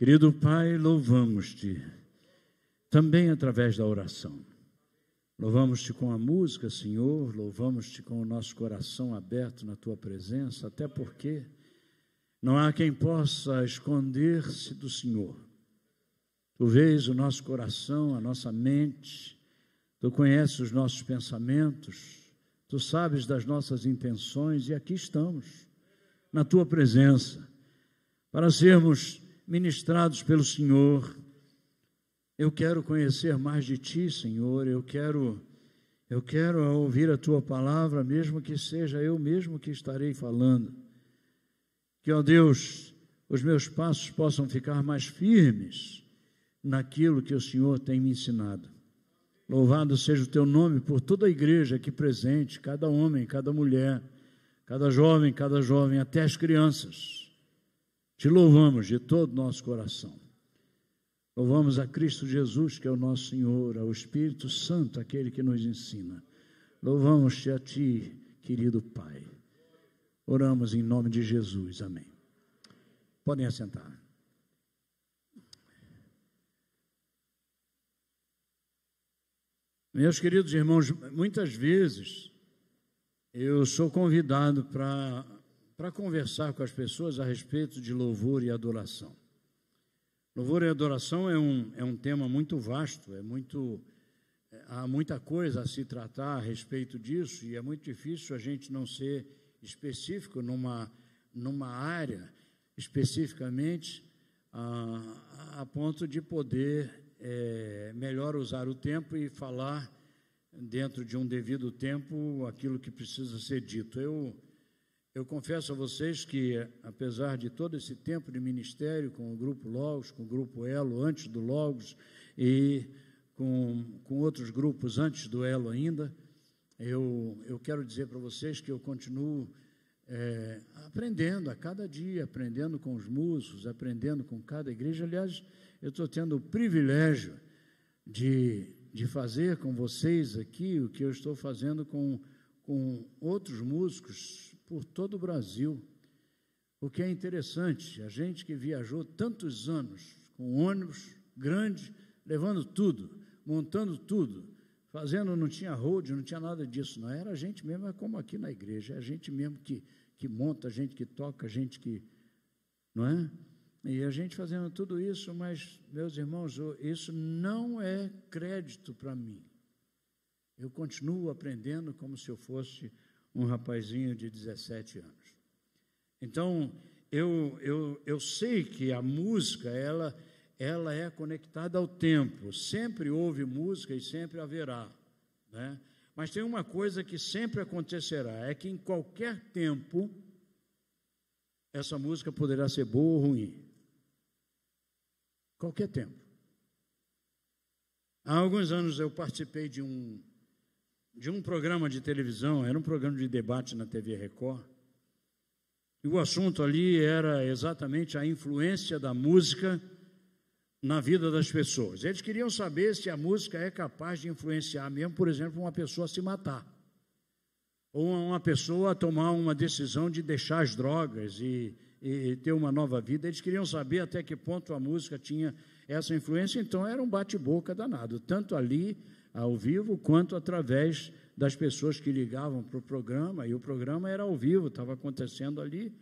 Querido Pai, louvamos-te também através da oração. Louvamos-te com a música, Senhor, louvamos-te com o nosso coração aberto na Tua presença, até porque não há quem possa esconder-se do Senhor. Tu vês o nosso coração, a nossa mente, Tu conheces os nossos pensamentos, Tu sabes das nossas intenções e aqui estamos, na Tua presença, para sermos ministrados pelo Senhor. Eu quero conhecer mais de Ti, Senhor, eu quero ouvir a Tua palavra, mesmo que seja eu mesmo que estarei falando. Que, ó Deus, os meus passos possam ficar mais firmes naquilo que o Senhor tem me ensinado. Louvado seja o Teu nome por toda a igreja aqui presente, cada homem, cada mulher, cada jovem, até as crianças. Te louvamos de todo o nosso coração. Louvamos a Cristo Jesus, que é o nosso Senhor, ao Espírito Santo, aquele que nos ensina. Louvamos-te a Ti, querido Pai. Oramos em nome de Jesus. Amém. Podem assentar. Meus queridos irmãos, muitas vezes eu sou convidado para conversar com as pessoas a respeito de louvor e adoração. Louvor e adoração é um tema muito vasto, há muita coisa a se tratar a respeito disso e é muito difícil a gente não ser específico numa área, especificamente, a ponto de poder melhor usar o tempo e falar dentro de um devido tempo aquilo que precisa ser dito. Eu confesso a vocês que, apesar de todo esse tempo de ministério com o Grupo Logos, com o Grupo Elo antes do Logos e com outros grupos antes do Elo ainda, eu quero dizer para vocês que eu continuo aprendendo a cada dia, aprendendo com os músicos, aprendendo com cada igreja. Aliás, eu estou tendo o privilégio de fazer com vocês aqui o que eu estou fazendo com outros músicos por todo o Brasil, o que é interessante. A gente que viajou tantos anos com ônibus grande, levando tudo, montando tudo, fazendo, não tinha road, não tinha nada disso, não era a gente mesmo, é como aqui na igreja, é a gente mesmo que monta, a gente que toca, a gente que, não é? E a gente fazendo tudo isso, mas, meus irmãos, isso não é crédito para mim. Eu continuo aprendendo como se eu fosse um rapazinho de 17 anos. Então, eu sei que a música, ela é conectada ao tempo. Sempre houve música e sempre haverá, né? Mas tem uma coisa que sempre acontecerá, é que em qualquer tempo, essa música poderá ser boa ou ruim. Qualquer tempo. Há alguns anos eu participei de um programa de televisão, era um programa de debate na TV Record, e o assunto ali era exatamente a influência da música na vida das pessoas. Eles queriam saber se a música é capaz de influenciar mesmo, por exemplo, uma pessoa a se matar, ou uma pessoa a tomar uma decisão de deixar as drogas e ter uma nova vida. Eles queriam saber até que ponto a música tinha essa influência. Então era um bate-boca danado, tanto ali ao vivo, quanto através das pessoas que ligavam para o programa, e o programa era ao vivo, estava acontecendo ali.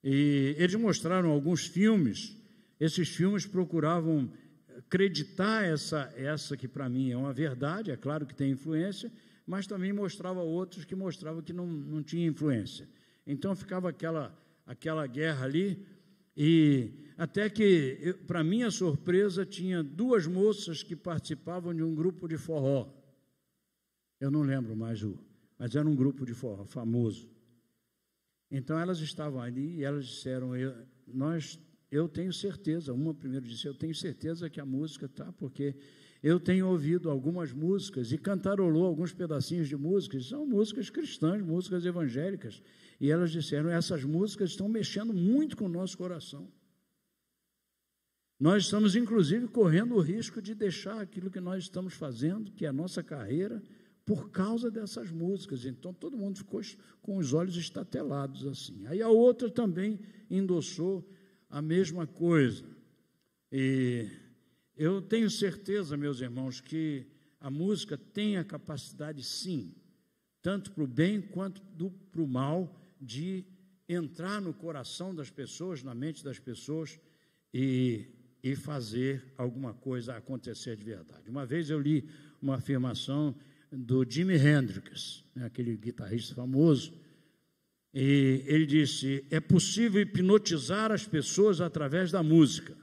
E eles mostraram alguns filmes, esses filmes procuravam acreditar essa que para mim é uma verdade, é claro que tem influência, mas também mostrava outros que mostravam que não tinha influência. Então ficava aquela guerra ali, e até que, para minha surpresa, tinha duas moças que participavam de um grupo de forró. Eu não lembro mais mas era um grupo de forró famoso. Então elas estavam ali e elas disseram, eu tenho certeza, uma primeiro disse, eu tenho certeza que a música está, porque eu tenho ouvido algumas músicas e cantarolou alguns pedacinhos de músicas, são músicas cristãs, músicas evangélicas, e elas disseram, essas músicas estão mexendo muito com o nosso coração. Nós estamos, inclusive, correndo o risco de deixar aquilo que nós estamos fazendo, que é a nossa carreira, por causa dessas músicas. Então, todo mundo ficou com os olhos estatelados assim. Aí a outra também endossou a mesma coisa. E eu tenho certeza, meus irmãos, que a música tem a capacidade, sim, tanto para o bem quanto para o mal, de entrar no coração das pessoas, na mente das pessoas e fazer alguma coisa acontecer de verdade. Uma vez eu li uma afirmação do Jimi Hendrix, né, aquele guitarrista famoso, e ele disse: é possível hipnotizar as pessoas através da música.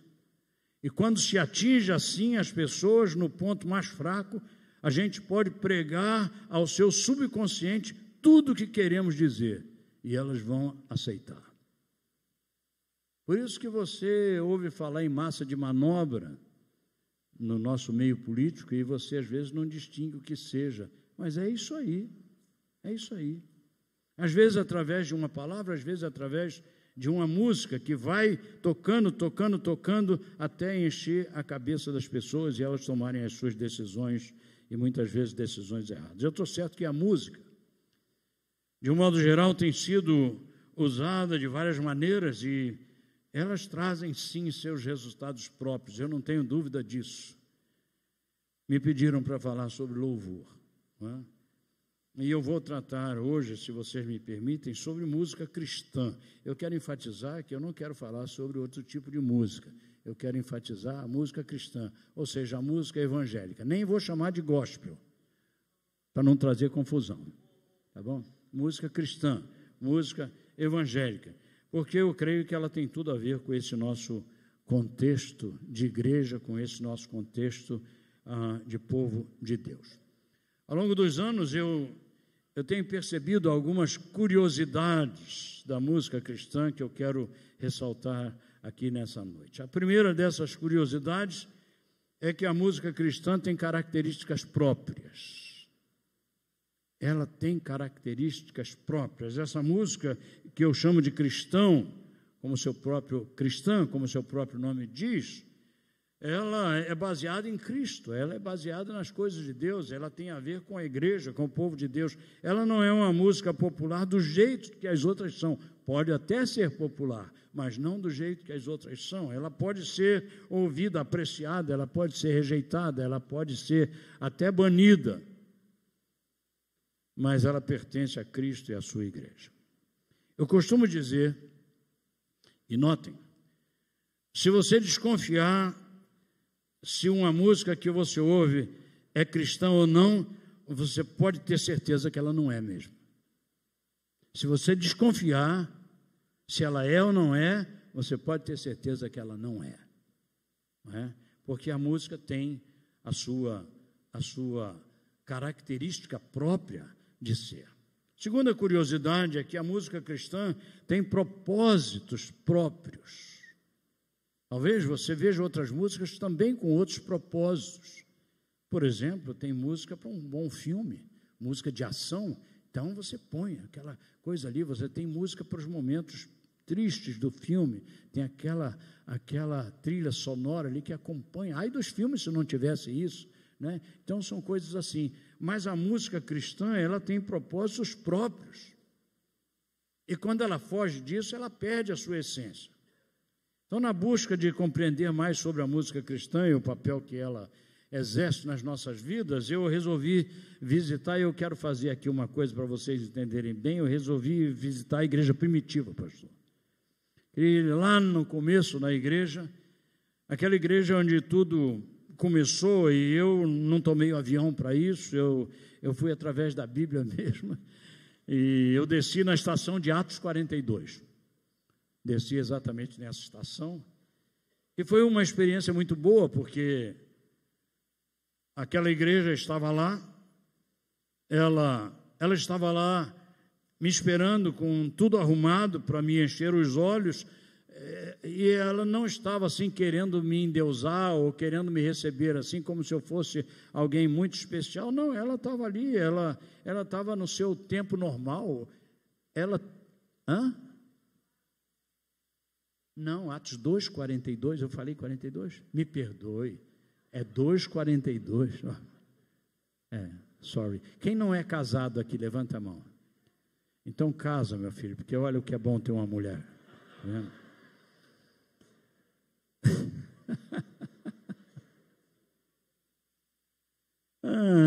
E quando se atinge assim as pessoas no ponto mais fraco, a gente pode pregar ao seu subconsciente tudo o que queremos dizer, e elas vão aceitar. Por isso que você ouve falar em massa de manobra no nosso meio político, e você às vezes não distingue o que seja, mas é isso aí, é isso aí. Às vezes através de uma palavra, às vezes através de uma música que vai tocando, tocando, tocando, até encher a cabeça das pessoas e elas tomarem as suas decisões, e muitas vezes decisões erradas. Eu estou certo que a música, de um modo geral, tem sido usada de várias maneiras e elas trazem, sim, seus resultados próprios, eu não tenho dúvida disso. Me pediram para falar sobre louvor, não é? E eu vou tratar hoje, se vocês me permitem, sobre música cristã. Eu quero enfatizar que eu não quero falar sobre outro tipo de música. Eu quero enfatizar a música cristã, ou seja, a música evangélica. Nem vou chamar de gospel, para não trazer confusão, tá bom? Música cristã, música evangélica, porque eu creio que ela tem tudo a ver com esse nosso contexto de igreja, com esse nosso contexto de povo de Deus. Ao longo dos anos, eu tenho percebido algumas curiosidades da música cristã que eu quero ressaltar aqui nessa noite. A primeira dessas curiosidades é que a música cristã tem características próprias. Ela tem características próprias. Essa música que eu chamo de cristão, como seu próprio nome diz, ela é baseada em Cristo, ela é baseada nas coisas de Deus, ela tem a ver com a igreja, com o povo de Deus. Ela não é uma música popular do jeito que as outras são. Pode até ser popular, mas não do jeito que as outras são. Ela pode ser ouvida, apreciada, ela pode ser rejeitada, ela pode ser até banida, mas ela pertence a Cristo e à sua igreja. Eu costumo dizer, e notem, se você desconfiar se uma música que você ouve é cristã ou não, você pode ter certeza que ela não é mesmo. Se você desconfiar se ela é ou não é, você pode ter certeza que ela não é. Não é? Porque a música tem a sua característica própria de ser. Segunda curiosidade é que a música cristã tem propósitos próprios. Talvez você veja outras músicas também com outros propósitos. Por exemplo, tem música para um bom filme, música de ação. Então você põe aquela coisa ali, você tem música para os momentos tristes do filme, tem aquela trilha sonora ali que acompanha. Ai dos filmes se não tivesse isso, né? Então são coisas assim. Mas a música cristã, ela tem propósitos próprios. E quando ela foge disso, ela perde a sua essência. Então, na busca de compreender mais sobre a música cristã e o papel que ela exerce nas nossas vidas, eu resolvi visitar, e eu quero fazer aqui uma coisa para vocês entenderem bem, eu resolvi visitar a igreja primitiva, pastor. E lá no começo da igreja, aquela igreja onde tudo começou, e eu não tomei o avião para isso, eu fui através da Bíblia mesmo, e eu desci na estação de Atos 42. Desci exatamente nessa estação, e foi uma experiência muito boa, porque aquela igreja estava lá, ela estava lá me esperando com tudo arrumado para me encher os olhos, e ela não estava assim querendo me endeusar ou querendo me receber assim como se eu fosse alguém muito especial. Não, ela estava ali, ela estava no seu tempo normal. Não, Atos 2:42, eu falei 42? Me perdoe, é 2:42. Sorry. Quem não é casado aqui, levanta a mão. Então casa, meu filho, porque olha o que é bom ter uma mulher. Tá vendo?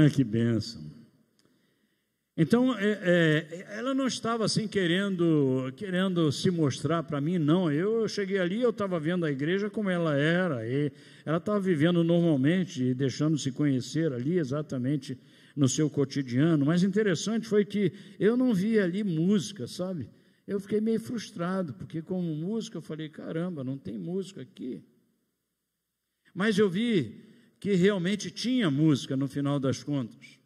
Ah, que bênção. Então, ela não estava assim querendo se mostrar para mim, não. Eu cheguei ali, eu estava vendo a igreja como ela era, e ela estava vivendo normalmente, e deixando-se conhecer ali exatamente no seu cotidiano. Mas interessante foi que eu não vi ali música, sabe? Eu fiquei meio frustrado, porque como música eu falei, caramba, não tem música aqui. Mas eu vi que realmente tinha música no final das contas.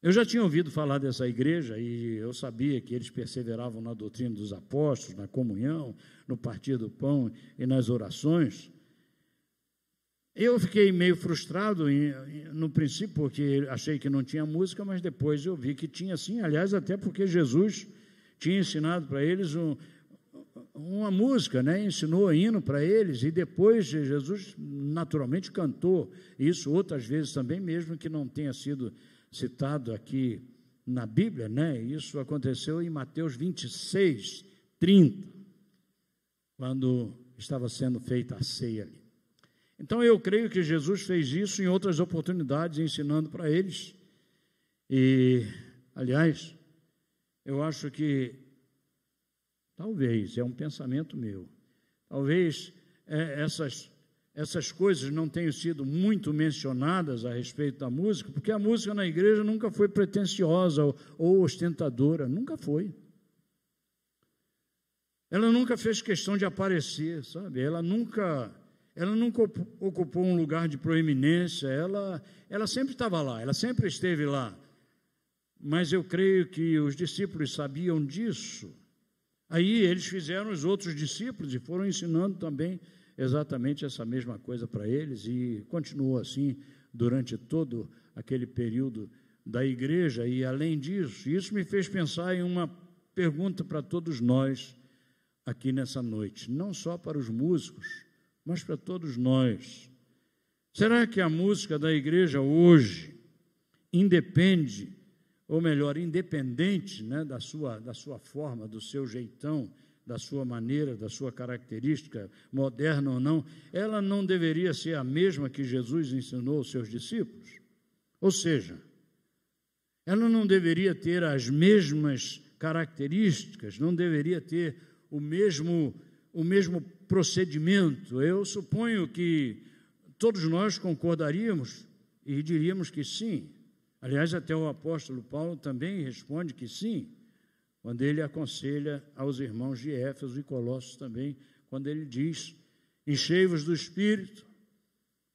Eu já tinha ouvido falar dessa igreja e eu sabia que eles perseveravam na doutrina dos apóstolos, na comunhão, no partir do pão e nas orações. Eu fiquei meio frustrado no princípio, porque achei que não tinha música, mas depois eu vi que tinha sim, aliás, até porque Jesus tinha ensinado para eles uma música, né? Ensinou hino para eles, e depois Jesus naturalmente cantou isso outras vezes também, mesmo que não tenha sido citado aqui na Bíblia, né? Isso aconteceu em Mateus 26, 30, quando estava sendo feita a ceia ali. Então eu creio que Jesus fez isso em outras oportunidades, ensinando para eles. E, aliás, eu acho que talvez, é um pensamento meu, talvez essas coisas não tenham sido muito mencionadas a respeito da música, porque a música na igreja nunca foi pretensiosa ou ostentadora, nunca foi. Ela nunca fez questão de aparecer, sabe? Ela nunca ocupou um lugar de proeminência, ela sempre estava lá, ela sempre esteve lá. Mas eu creio que os discípulos sabiam disso. Aí eles fizeram os outros discípulos e foram ensinando também exatamente essa mesma coisa para eles, e continuou assim durante todo aquele período da igreja. E além disso, isso me fez pensar em uma pergunta para todos nós aqui nessa noite, não só para os músicos, mas para todos nós. Será que a música da igreja hoje independente, né, da sua forma, do seu jeitão, da sua maneira, da sua característica, moderna ou não, ela não deveria ser a mesma que Jesus ensinou aos seus discípulos? Ou seja, ela não deveria ter as mesmas características, não deveria ter o mesmo procedimento? Eu suponho que todos nós concordaríamos e diríamos que sim. Aliás, até o apóstolo Paulo também responde que sim, quando ele aconselha aos irmãos de Éfeso e Colossos também, quando ele diz: enchei-vos do Espírito,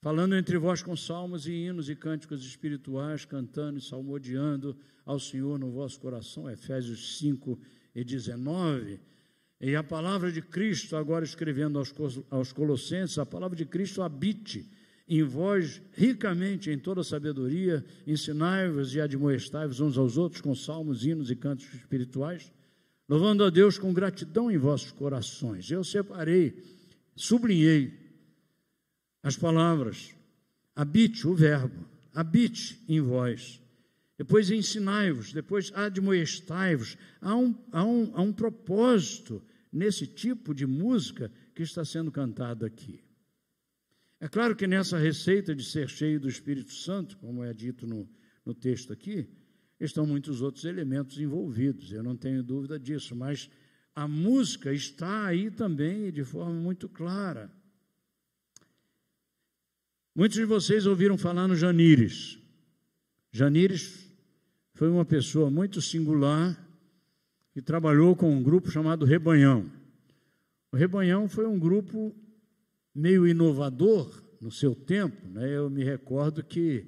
falando entre vós com salmos e hinos e cânticos espirituais, cantando e salmodiando ao Senhor no vosso coração, Efésios 5 e 19. E a palavra de Cristo, agora escrevendo aos Colossenses, a palavra de Cristo habite em vós ricamente em toda sabedoria, ensinai-vos e admoestai-vos uns aos outros com salmos, hinos e cantos espirituais, louvando a Deus com gratidão em vossos corações. Eu separei, sublinhei as palavras, habite, o verbo, habite em vós, depois ensinai-vos, depois admoestai-vos. Há um propósito nesse tipo de música que está sendo cantado aqui. É claro que nessa receita de ser cheio do Espírito Santo, como é dito no texto aqui, estão muitos outros elementos envolvidos, eu não tenho dúvida disso, mas a música está aí também de forma muito clara. Muitos de vocês ouviram falar no Janires. Janires foi uma pessoa muito singular que trabalhou com um grupo chamado Rebanhão. O Rebanhão foi um grupo meio inovador no seu tempo, né? Eu me recordo que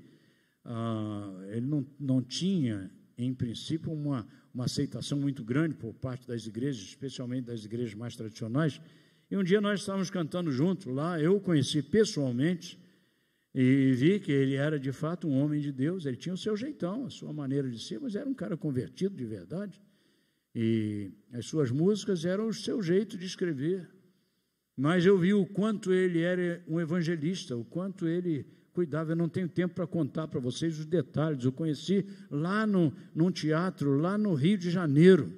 ele não tinha, em princípio, uma aceitação muito grande por parte das igrejas, especialmente das igrejas mais tradicionais. E um dia nós estávamos cantando juntos lá, eu o conheci pessoalmente e vi que ele era de fato um homem de Deus. Ele tinha o seu jeitão, a sua maneira de ser, mas era um cara convertido de verdade, e as suas músicas eram o seu jeito de escrever. Mas eu vi o quanto ele era um evangelista, o quanto ele cuidava. Eu não tenho tempo para contar para vocês os detalhes. Eu conheci lá num teatro, lá no Rio de Janeiro,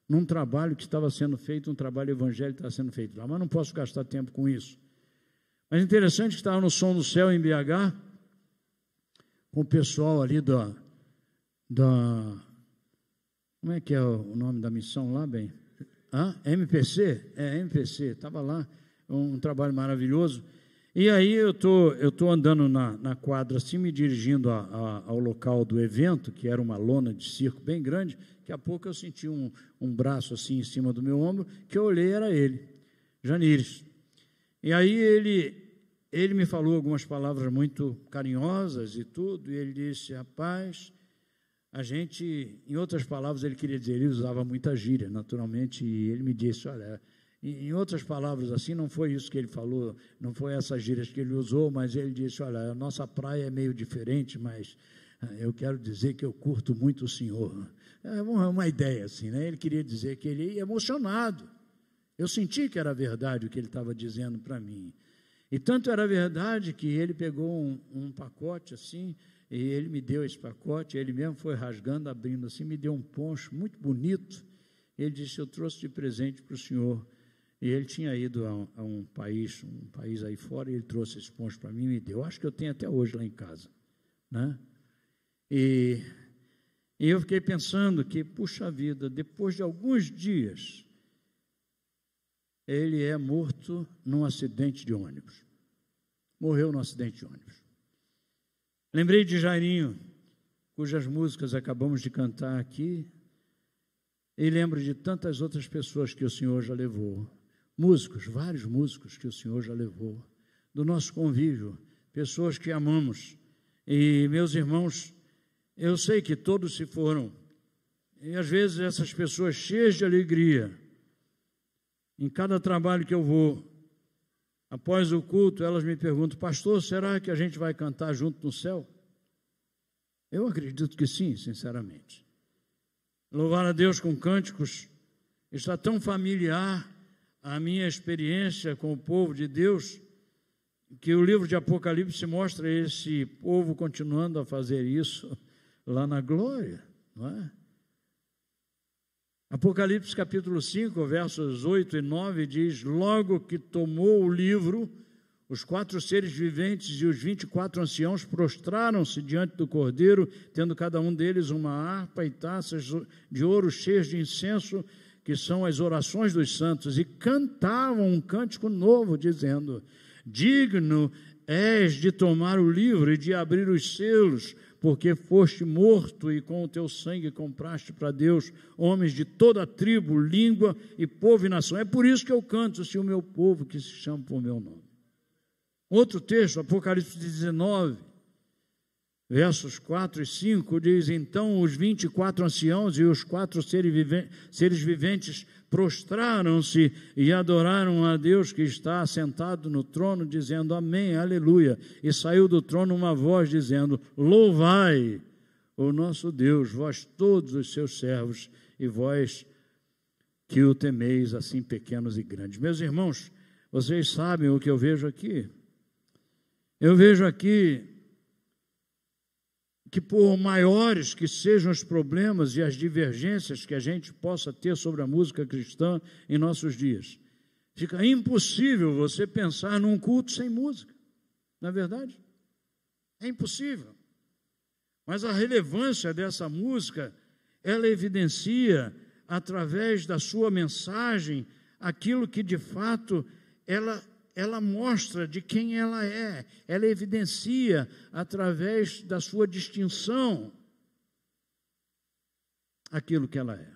num trabalho que estava sendo feito, um trabalho evangélico que estava sendo feito lá, mas não posso gastar tempo com isso. Mas interessante que estava no Som do Céu em BH, com o pessoal ali como é que é o nome da missão lá, bem? MPC? MPC, estava lá, um trabalho maravilhoso. E aí eu tô andando na quadra, assim, me dirigindo ao local do evento, que era uma lona de circo bem grande. Daqui a pouco eu senti um braço assim em cima do meu ombro, que eu olhei, era ele, Janires. E aí ele me falou algumas palavras muito carinhosas e tudo, e ele disse: rapaz, a gente, em outras palavras, ele queria dizer, ele usava muita gíria, naturalmente, e ele me disse: olha, em outras palavras assim, não foi isso que ele falou, não foi essas gírias que ele usou, mas ele disse: olha, a nossa praia é meio diferente, mas eu quero dizer que eu curto muito o senhor. É uma ideia assim, né? Ele queria dizer que ele ia emocionado. Eu senti que era verdade o que ele estava dizendo para mim. E tanto era verdade que ele pegou um pacote assim, e ele me deu esse pacote, ele mesmo foi rasgando, abrindo assim, me deu um poncho muito bonito. Ele disse: eu trouxe de presente para o senhor. E ele tinha ido a um país aí fora, e ele trouxe esse poncho para mim e me deu. Acho que eu tenho até hoje lá em casa, né? E eu fiquei pensando que, puxa vida, depois de alguns dias, ele é morto num acidente de ônibus. Morreu num acidente de ônibus. Lembrei de Jairinho, cujas músicas acabamos de cantar aqui, e lembro de tantas outras pessoas que o Senhor já levou. Músicos, vários músicos que o Senhor já levou, do nosso convívio, pessoas que amamos. E, meus irmãos, eu sei que todos se foram, e às vezes essas pessoas cheias de alegria, em cada trabalho que eu vou, após o culto, elas me perguntam: pastor, será que a gente vai cantar junto no céu? Eu acredito que sim, sinceramente. Louvar a Deus com cânticos está tão familiar a minha experiência com o povo de Deus, que o livro de Apocalipse mostra esse povo continuando a fazer isso lá na glória, não é? Apocalipse capítulo 5, versos 8 e 9 diz: logo que tomou o livro, os 4 seres viventes e os 24 anciãos prostraram-se diante do Cordeiro, tendo cada um deles uma harpa e taças de ouro cheias de incenso, que são as orações dos santos, e cantavam um cântico novo, dizendo: digno és de tomar o livro e de abrir os selos, porque foste morto e com o teu sangue compraste para Deus homens de toda a tribo, língua e povo e nação. É por isso que eu canto, se o meu povo que se chama por meu nome. Outro texto, Apocalipse 19, versos 4 e 5, diz: então os 24 anciãos e os 4 seres viventes prostraram-se e adoraram a Deus que está assentado no trono, dizendo: amém, aleluia. E saiu do trono uma voz dizendo: louvai o nosso Deus, vós todos os seus servos, e vós que o temeis, assim pequenos e grandes. Meus irmãos, vocês sabem o que eu vejo aqui? Eu vejo aqui que, por maiores que sejam os problemas e as divergências que a gente possa ter sobre a música cristã em nossos dias, fica impossível você pensar num culto sem música, não é verdade? É impossível. Mas a relevância dessa música, ela evidencia, através da sua mensagem, aquilo que de fato ela mostra de quem ela evidencia, através da sua distinção, aquilo que ela é.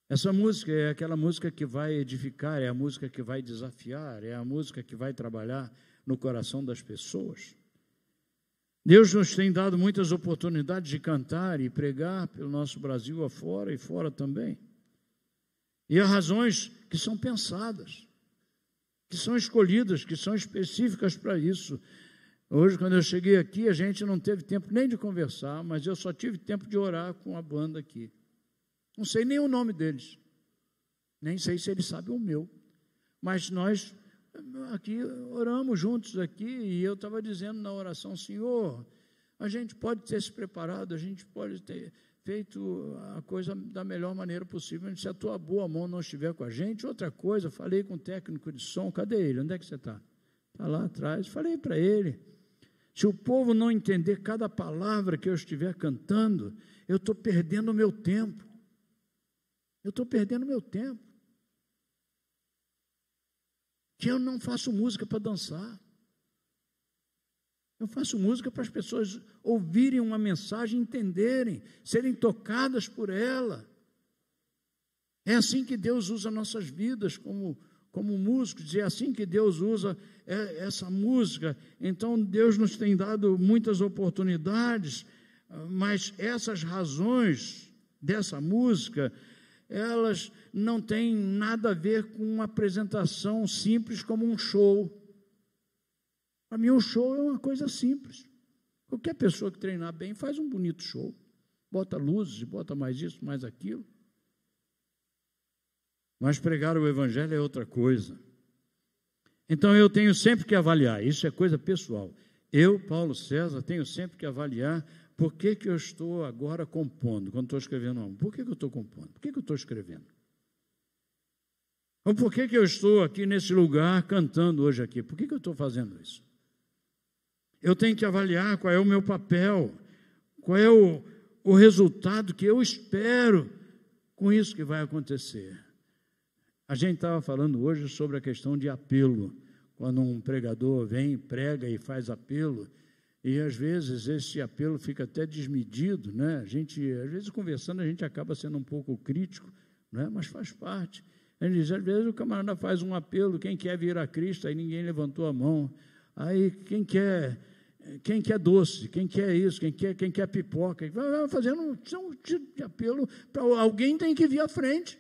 Essa música é aquela música que vai edificar, é a música que vai desafiar, é a música que vai trabalhar no coração das pessoas. Deus nos tem dado muitas oportunidades de cantar e pregar pelo nosso Brasil afora e fora também. E há razões que são pensadas, que são escolhidas, que são específicas para isso. Hoje, quando eu cheguei aqui, a gente não teve tempo nem de conversar, mas eu só tive tempo de orar com a banda aqui. Não sei nem o nome deles, nem sei se eles sabem o meu, mas nós aqui oramos juntos aqui, e eu estava dizendo na oração: Senhor, a gente pode ter se preparado, a gente pode ter feito a coisa da melhor maneira possível, se a tua boa mão não estiver com a gente. Outra coisa, falei com o técnico de som: cadê ele? Onde é que você está? Está lá atrás. Falei para ele: Se o povo não entender cada palavra que eu estiver cantando, eu estou perdendo o meu tempo. Eu estou perdendo o meu tempo. Que eu não faço música para dançar. Eu faço música para as pessoas ouvirem uma mensagem, entenderem, serem tocadas por ela. É assim que Deus usa nossas vidas como músicos, e é assim que Deus usa essa música. Então, Deus nos tem dado muitas oportunidades, mas essas razões dessa música, elas não têm nada a ver com uma apresentação simples como um show. Para mim, um show é uma coisa simples. Qualquer pessoa que treinar bem faz um bonito show. Bota luzes, bota mais isso, mais aquilo. Mas pregar o Evangelho é outra coisa. Então, eu tenho sempre que avaliar. Isso é coisa pessoal. Eu, Paulo César, tenho sempre que avaliar por que eu estou agora compondo, quando estou escrevendo algo. Por que eu estou compondo? Por que eu estou escrevendo? Ou por que eu estou aqui nesse lugar cantando hoje aqui? Por que eu estou fazendo isso? Eu tenho que avaliar qual é o meu papel, qual é o resultado que eu espero com isso que vai acontecer. A gente estava falando hoje sobre a questão de apelo, quando um pregador vem, prega e faz apelo, e às vezes esse apelo fica até desmedido, né? A gente, às vezes conversando, a gente acaba sendo um pouco crítico, né? Mas faz parte. A gente diz, às vezes o camarada faz um apelo, quem quer vir a Cristo, aí ninguém levantou a mão. Aí quem quer doce, quem quer isso, quem quer pipoca, vai fazendo um tipo de apelo para alguém tem que vir à frente,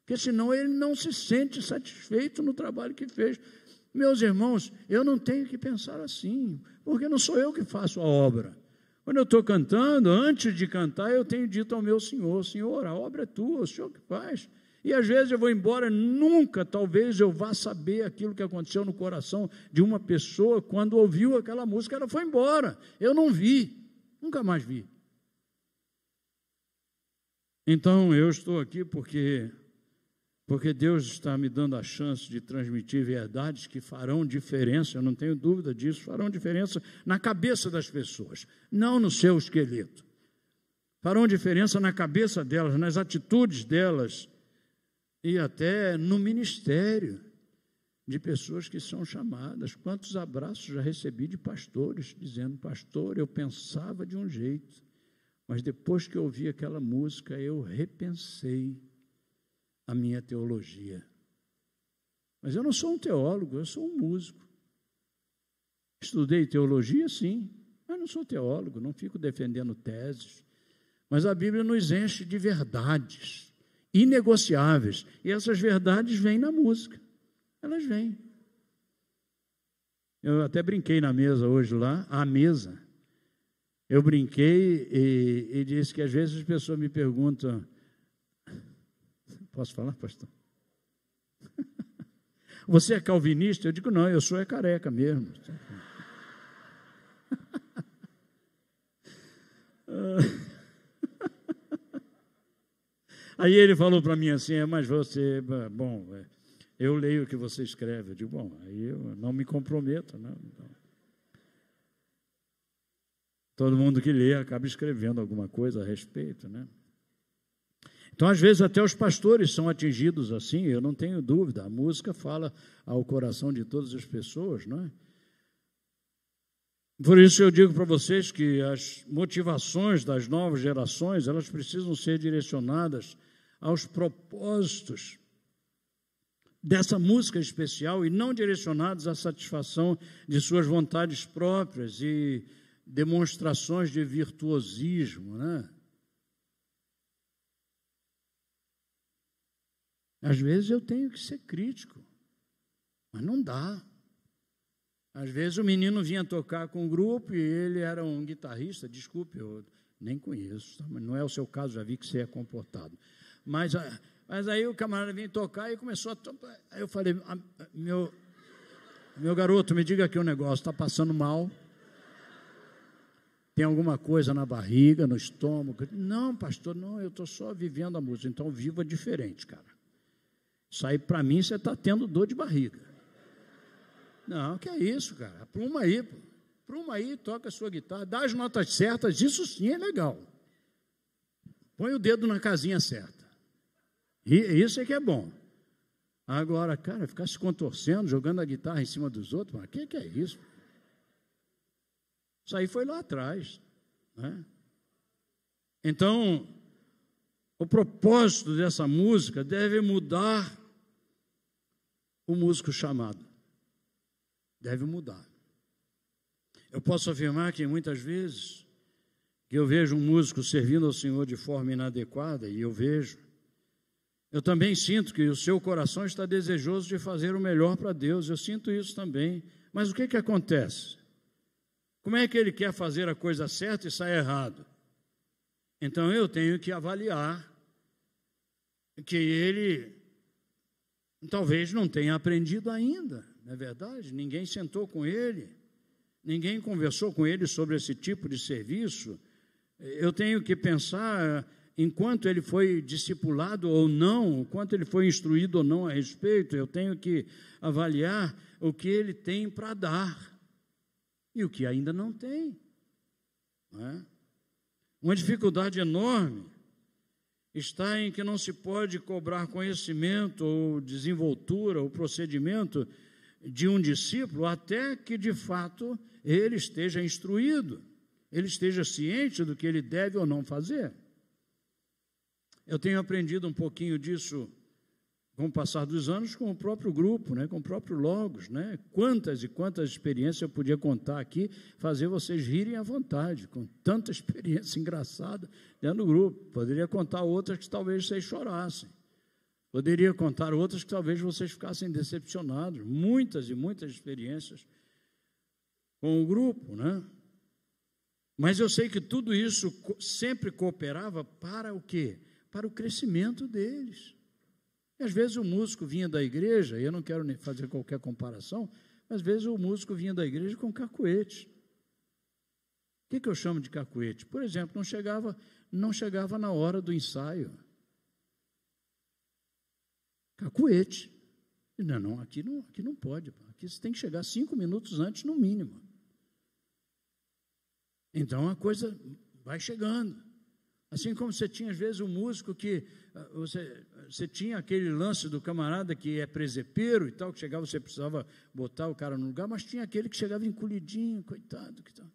porque senão ele não se sente satisfeito no trabalho que fez. Meus irmãos, eu não tenho que pensar assim, porque não sou eu que faço a obra. Quando eu estou cantando, antes de cantar, eu tenho dito ao meu Senhor, Senhor, a obra é tua, o Senhor que faz. E às vezes eu vou embora, nunca talvez eu vá saber aquilo que aconteceu no coração de uma pessoa quando ouviu aquela música, ela foi embora. Eu não vi, nunca mais vi. Então eu estou aqui porque Deus está me dando a chance de transmitir verdades que farão diferença, eu não tenho dúvida disso, farão diferença na cabeça das pessoas, não no seu esqueleto. Farão diferença na cabeça delas, nas atitudes delas, e até no ministério de pessoas que são chamadas. Quantos abraços já recebi de pastores, dizendo, pastor, eu pensava de um jeito, mas depois que eu ouvi aquela música, eu repensei a minha teologia. Mas eu não sou um teólogo, eu sou um músico. Estudei teologia, sim, mas não sou teólogo, não fico defendendo teses. Mas a Bíblia nos enche de verdades inegociáveis, e essas verdades vêm na música, elas vêm. Eu até brinquei na mesa hoje lá, à mesa, eu brinquei e disse que às vezes as pessoas me perguntam, posso falar, pastor? Você é calvinista? Eu digo, não, eu sou careca mesmo. Aí ele falou para mim assim, mas você, bom, eu leio o que você escreve. Eu digo, bom, aí eu não me comprometo, né? Então, todo mundo que lê acaba escrevendo alguma coisa a respeito, né? Então, às vezes, até os pastores são atingidos assim, eu não tenho dúvida, a música fala ao coração de todas as pessoas, não é? Por isso eu digo para vocês que as motivações das novas gerações, elas precisam ser direcionadas aos propósitos dessa música especial e não direcionados à satisfação de suas vontades próprias e demonstrações de virtuosismo, né? Às vezes eu tenho que ser crítico, mas não dá. Às vezes o menino vinha tocar com um grupo e ele era um guitarrista, desculpe, eu nem conheço, mas não é o seu caso, já vi que você é comportado. Mas aí o camarada vinha tocar e começou a tocar. Aí eu falei, meu garoto, me diga aqui um negócio, está passando mal? Tem alguma coisa na barriga, no estômago? Não, pastor, não, eu estou só vivendo a música. Então viva diferente, cara. Isso aí para mim você está tendo dor de barriga. Não, que é isso, cara? Apluma aí, pô. Pruma aí, toca a sua guitarra, dá as notas certas, isso sim é legal. Põe o dedo na casinha certa. E isso é que é bom. Agora, cara, ficar se contorcendo, jogando a guitarra em cima dos outros, mas o que é isso? Isso aí foi lá atrás, né? Então, o propósito dessa música deve mudar o músico chamado. Deve mudar. Eu posso afirmar que muitas vezes que eu vejo um músico servindo ao Senhor de forma inadequada, e eu também sinto que o seu coração está desejoso de fazer o melhor para Deus, eu sinto isso também. Mas o que acontece? Como é que ele quer fazer a coisa certa e sai errado? Então eu tenho que avaliar que ele talvez não tenha aprendido ainda, não é verdade? Ninguém sentou com ele, ninguém conversou com ele sobre esse tipo de serviço. Eu tenho que pensar enquanto ele foi discipulado ou não, enquanto ele foi instruído ou não a respeito, eu tenho que avaliar o que ele tem para dar e o que ainda não tem. Não é? Uma dificuldade enorme está em que não se pode cobrar conhecimento ou desenvoltura ou procedimento de um discípulo até que, de fato, ele esteja instruído, ele esteja ciente do que ele deve ou não fazer. Eu tenho aprendido um pouquinho disso com o passar dos anos com o próprio grupo, né, com o próprio Logos, né? Quantas e quantas experiências eu podia contar aqui, fazer vocês rirem à vontade, com tanta experiência engraçada dentro do grupo. Poderia contar outras que talvez vocês chorassem. Poderia contar outras que talvez vocês ficassem decepcionados. Muitas e muitas experiências com o grupo, né? Mas eu sei que tudo isso sempre cooperava para o quê? Para o crescimento deles. E às vezes o músico vinha da igreja, e eu não quero nem fazer qualquer comparação, mas às vezes o músico vinha da igreja com cacuete. O que eu chamo de cacuete? Por exemplo, não chegava na hora do ensaio. Cacuete. Não, aqui não pode. Aqui você tem que chegar 5 minutos antes, no mínimo. Então a coisa vai chegando. Assim como você tinha, às vezes, um músico que você tinha aquele lance do camarada que é presepeiro e tal, que chegava, você precisava botar o cara no lugar, mas tinha aquele que chegava encolhidinho, coitado, que tal,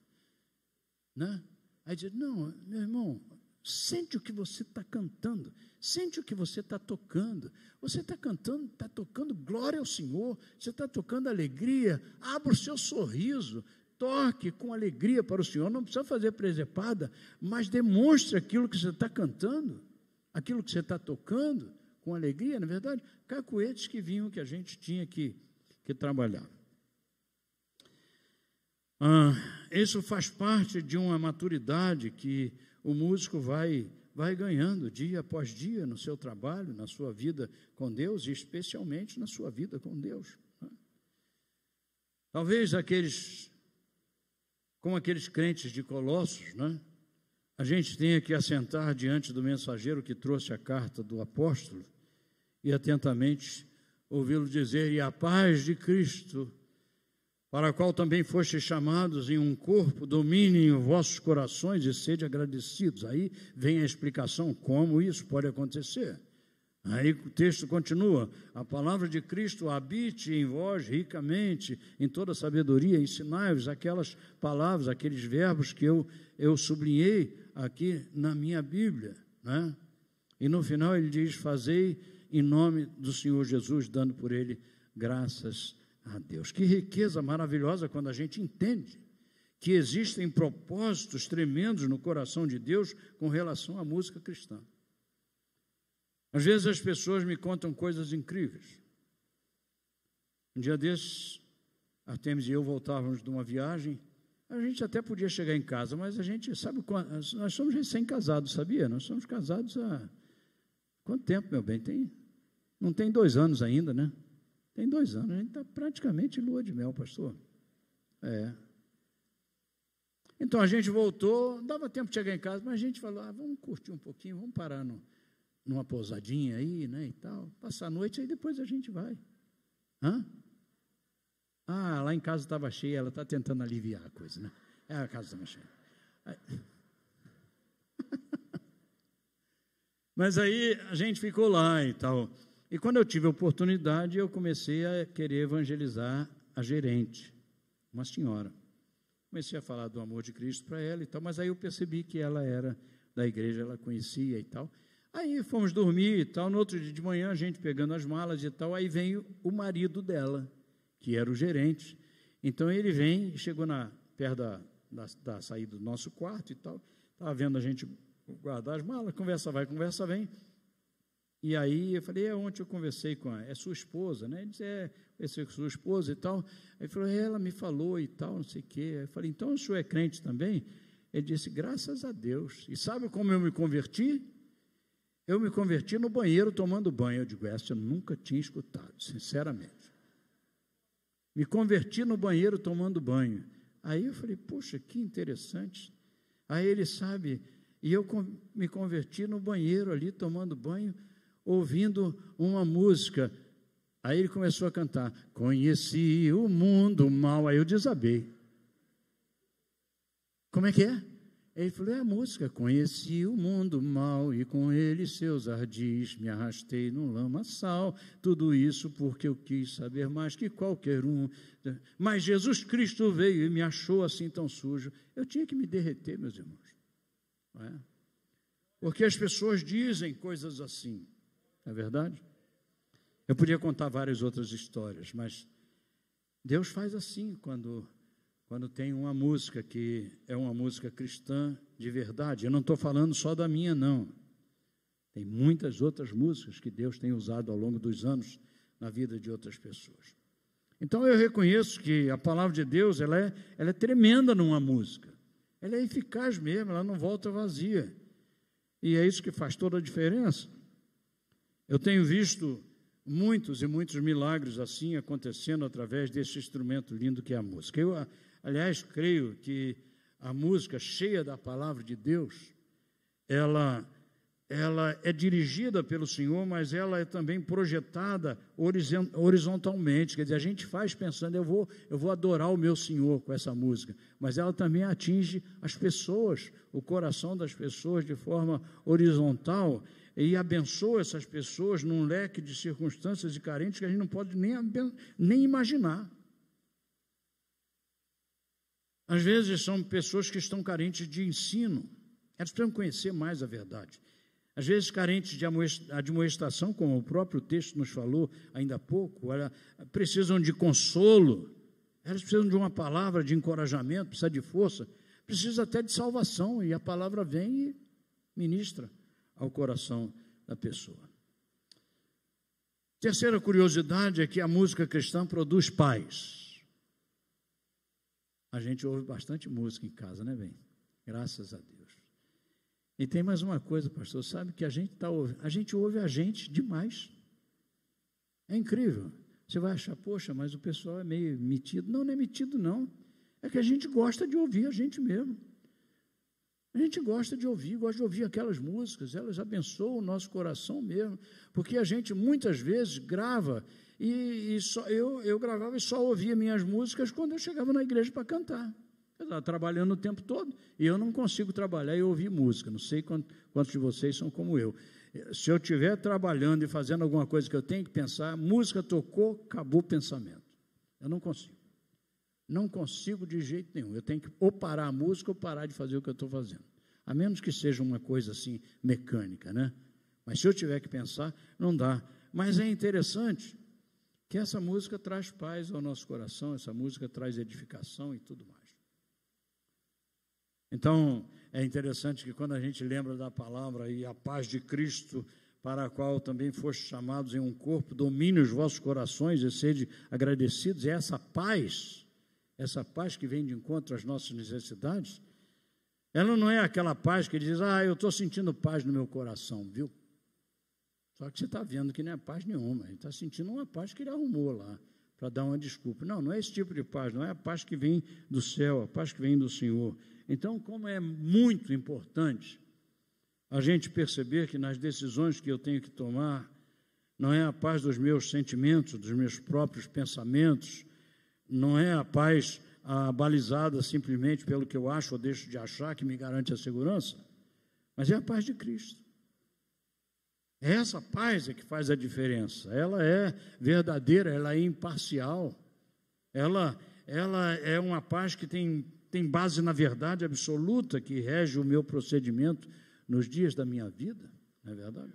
né? Aí dizia, não, meu irmão, sente o que você está cantando, sente o que você está tocando, você está cantando, está tocando glória ao Senhor, você está tocando alegria, abra o seu sorriso, toque com alegria para o Senhor, não precisa fazer presepada, mas demonstre aquilo que você está cantando, aquilo que você está tocando, com alegria, na verdade, cacuetes que vinham que a gente tinha que trabalhar. Isso faz parte de uma maturidade que o músico vai ganhando dia após dia no seu trabalho, na sua vida com Deus e especialmente na sua vida com Deus. Talvez como aqueles crentes de Colossos, né? A gente tenha que assentar diante do mensageiro que trouxe a carta do apóstolo e atentamente ouvi-lo dizer, e a paz de Cristo, para a qual também fostes chamados em um corpo, dominem os vossos corações e sede agradecidos. Aí vem a explicação como isso pode acontecer. Aí o texto continua, a palavra de Cristo habite em vós ricamente, em toda sabedoria, ensinai-vos aquelas palavras, aqueles verbos que eu sublinhei aqui na minha Bíblia, né? E no final ele diz, fazei em nome do Senhor Jesus, dando por ele graças a Deus. Que riqueza maravilhosa quando a gente entende que existem propósitos tremendos no coração de Deus com relação à música cristã. Às vezes as pessoas me contam coisas incríveis. Um dia desses, Artemis e eu voltávamos de uma viagem, a gente até podia chegar em casa, mas a gente sabe quando, nós somos recém-casados, sabia? Nós somos casados há quanto tempo, meu bem? Não tem 2 anos ainda, né? Tem 2 anos, a gente está praticamente em lua de mel, pastor. Então a gente voltou, dava tempo de chegar em casa, mas a gente falou, vamos curtir um pouquinho, vamos parar numa pousadinha aí, né, e tal, passar a noite, aí depois a gente vai. Ah, lá em casa estava cheia, ela está tentando aliviar a coisa, né? A casa estava cheia. Mas aí a gente ficou lá e tal. E quando eu tive a oportunidade, eu comecei a querer evangelizar a gerente, uma senhora. Comecei a falar do amor de Cristo para ela e tal, mas aí eu percebi que ela era da igreja, ela conhecia e tal. Aí fomos dormir e tal, no outro dia de manhã, a gente pegando as malas e tal, aí veio o marido dela, que era o gerente. Então ele vem, chegou perto da saída do nosso quarto e tal, estava vendo a gente guardar as malas, conversa vai, conversa vem. E aí eu falei, ontem eu conversei com ela, é sua esposa, né? Ele disse, conversei com sua esposa e tal. Aí ele falou, ela me falou e tal, não sei o quê. Aí eu falei, então o senhor é crente também? Ele disse, graças a Deus. E sabe como eu me converti? Eu me converti no banheiro tomando banho. Eu digo, essa eu nunca tinha escutado, sinceramente. Me converti no banheiro tomando banho. Aí eu falei, poxa, que interessante. Aí ele sabe, e eu me converti no banheiro ali tomando banho, ouvindo uma música. Aí ele começou a cantar, conheci o mundo mal. Aí eu desabei. Como é que é? Ele falou, é a música, conheci o mundo mal e com ele seus ardis, me arrastei no lamaçal, tudo isso porque eu quis saber mais que qualquer um, mas Jesus Cristo veio e me achou assim tão sujo. Eu tinha que me derreter, meus irmãos, não é? Porque as pessoas dizem coisas assim, não é verdade? Eu podia contar várias outras histórias, mas Deus faz assim quando tem uma música que é uma música cristã de verdade. Eu não estou falando só da minha, não. Tem muitas outras músicas que Deus tem usado ao longo dos anos na vida de outras pessoas. Então eu reconheço que a palavra de Deus ela é tremenda numa música. Ela é eficaz mesmo, ela não volta vazia. E é isso que faz toda a diferença. Eu tenho visto muitos e muitos milagres assim acontecendo através desse instrumento lindo que é a música. Eu, aliás, creio que a música cheia da palavra de Deus, ela é dirigida pelo Senhor, mas ela é também projetada horizontalmente. Quer dizer, a gente faz pensando, eu vou adorar o meu Senhor com essa música, mas ela também atinge as pessoas, o coração das pessoas de forma horizontal e abençoa essas pessoas num leque de circunstâncias e carentes que a gente não pode nem imaginar. Às vezes são pessoas que estão carentes de ensino, elas precisam conhecer mais a verdade. Às vezes carentes de admoestação, como o próprio texto nos falou ainda há pouco, elas precisam de consolo, elas precisam de uma palavra de encorajamento, precisam de força, precisam até de salvação, e a palavra vem e ministra ao coração da pessoa. Terceira curiosidade é que a música cristã produz paz. A gente ouve bastante música em casa, né, bem? Graças a Deus. E tem mais uma coisa, pastor, sabe que a gente ouve a gente demais. É incrível. Você vai achar, poxa, mas o pessoal é meio metido. Não é metido, não. É que a gente gosta de ouvir a gente mesmo. A gente gosta de ouvir aquelas músicas, elas abençoam o nosso coração mesmo, porque a gente muitas vezes grava, eu gravava e só ouvia minhas músicas quando eu chegava na igreja para cantar. Eu estava trabalhando o tempo todo, e eu não consigo trabalhar e ouvir música, não sei quantos de vocês são como eu. Se eu estiver trabalhando e fazendo alguma coisa que eu tenho que pensar, música tocou, acabou o pensamento. Eu não consigo. Não consigo de jeito nenhum. Eu tenho que ou parar a música ou parar de fazer o que eu estou fazendo. A menos que seja uma coisa assim, mecânica, né? Mas se eu tiver que pensar, não dá. Mas é interessante que essa música traz paz ao nosso coração, essa música traz edificação e tudo mais. Então, é interessante que quando a gente lembra da palavra e a paz de Cristo, para a qual também fostes chamados em um corpo, domine os vossos corações e sede agradecidos, é essa paz que vem de encontro às nossas necessidades, ela não é aquela paz que diz, eu estou sentindo paz no meu coração, viu? Só que você está vendo que não é paz nenhuma, ele está sentindo uma paz que ele arrumou lá, para dar uma desculpa. Não é esse tipo de paz, não é a paz que vem do céu, a paz que vem do Senhor. Então, como é muito importante a gente perceber que nas decisões que eu tenho que tomar, não é a paz dos meus sentimentos, dos meus próprios pensamentos, não é a paz balizada simplesmente pelo que eu acho ou deixo de achar que me garante a segurança, mas é a paz de Cristo. Essa paz é que faz a diferença. Ela é verdadeira, ela é imparcial. Ela é uma paz que tem base na verdade absoluta que rege o meu procedimento nos dias da minha vida, não é verdade?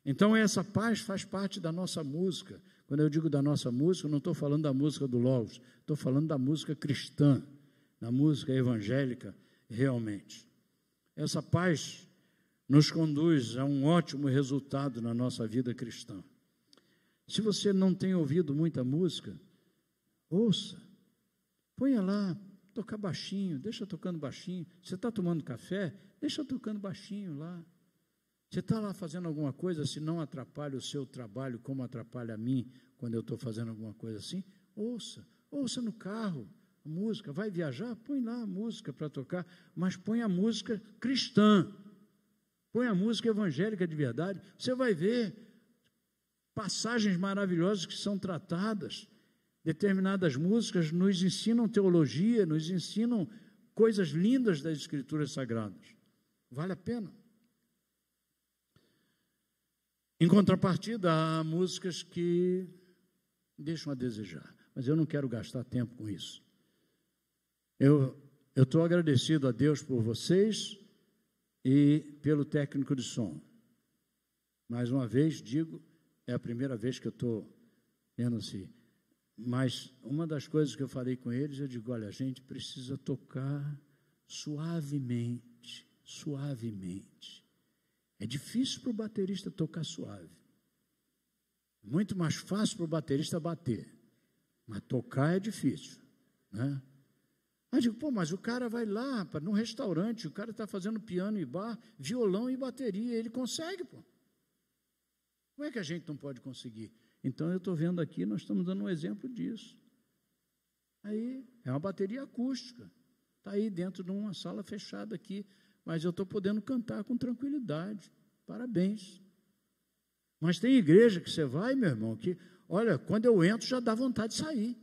Então, essa paz faz parte da nossa música. Quando eu digo da nossa música, eu não estou falando da música do Logos, estou falando da música cristã, da música evangélica, realmente. Essa paz nos conduz a um ótimo resultado na nossa vida cristã. Se você não tem ouvido muita música, ouça, ponha lá, tocar baixinho, deixa tocando baixinho. Você está tomando café, deixa tocando baixinho lá. Você está lá fazendo alguma coisa, se não atrapalha o seu trabalho, como atrapalha a mim, quando eu estou fazendo alguma coisa assim, ouça no carro a música, vai viajar, põe lá a música para tocar, mas põe a música cristã, põe a música evangélica de verdade, você vai ver passagens maravilhosas que são tratadas, determinadas músicas nos ensinam teologia, nos ensinam coisas lindas das Escrituras Sagradas, vale a pena. Em contrapartida, há músicas que deixam a desejar, mas eu não quero gastar tempo com isso. Eu estou agradecido a Deus por vocês e pelo técnico de som. Mais uma vez, digo, é a primeira vez que eu estou vendo assim, mas uma das coisas que eu falei com eles, eu digo, olha, a gente precisa tocar suavemente, suavemente. É difícil para o baterista tocar suave. Muito mais fácil para o baterista bater. Mas tocar é difícil, né? Aí eu digo, mas o cara vai lá num restaurante, o cara está fazendo piano e bar, violão e bateria, ele consegue, pô. Como é que a gente não pode conseguir? Então, eu estou vendo aqui, nós estamos dando um exemplo disso. Aí, é uma bateria acústica. Está aí dentro de uma sala fechada aqui, mas eu estou podendo cantar com tranquilidade. Parabéns. Mas tem igreja que você vai, meu irmão, que, olha, quando eu entro já dá vontade de sair.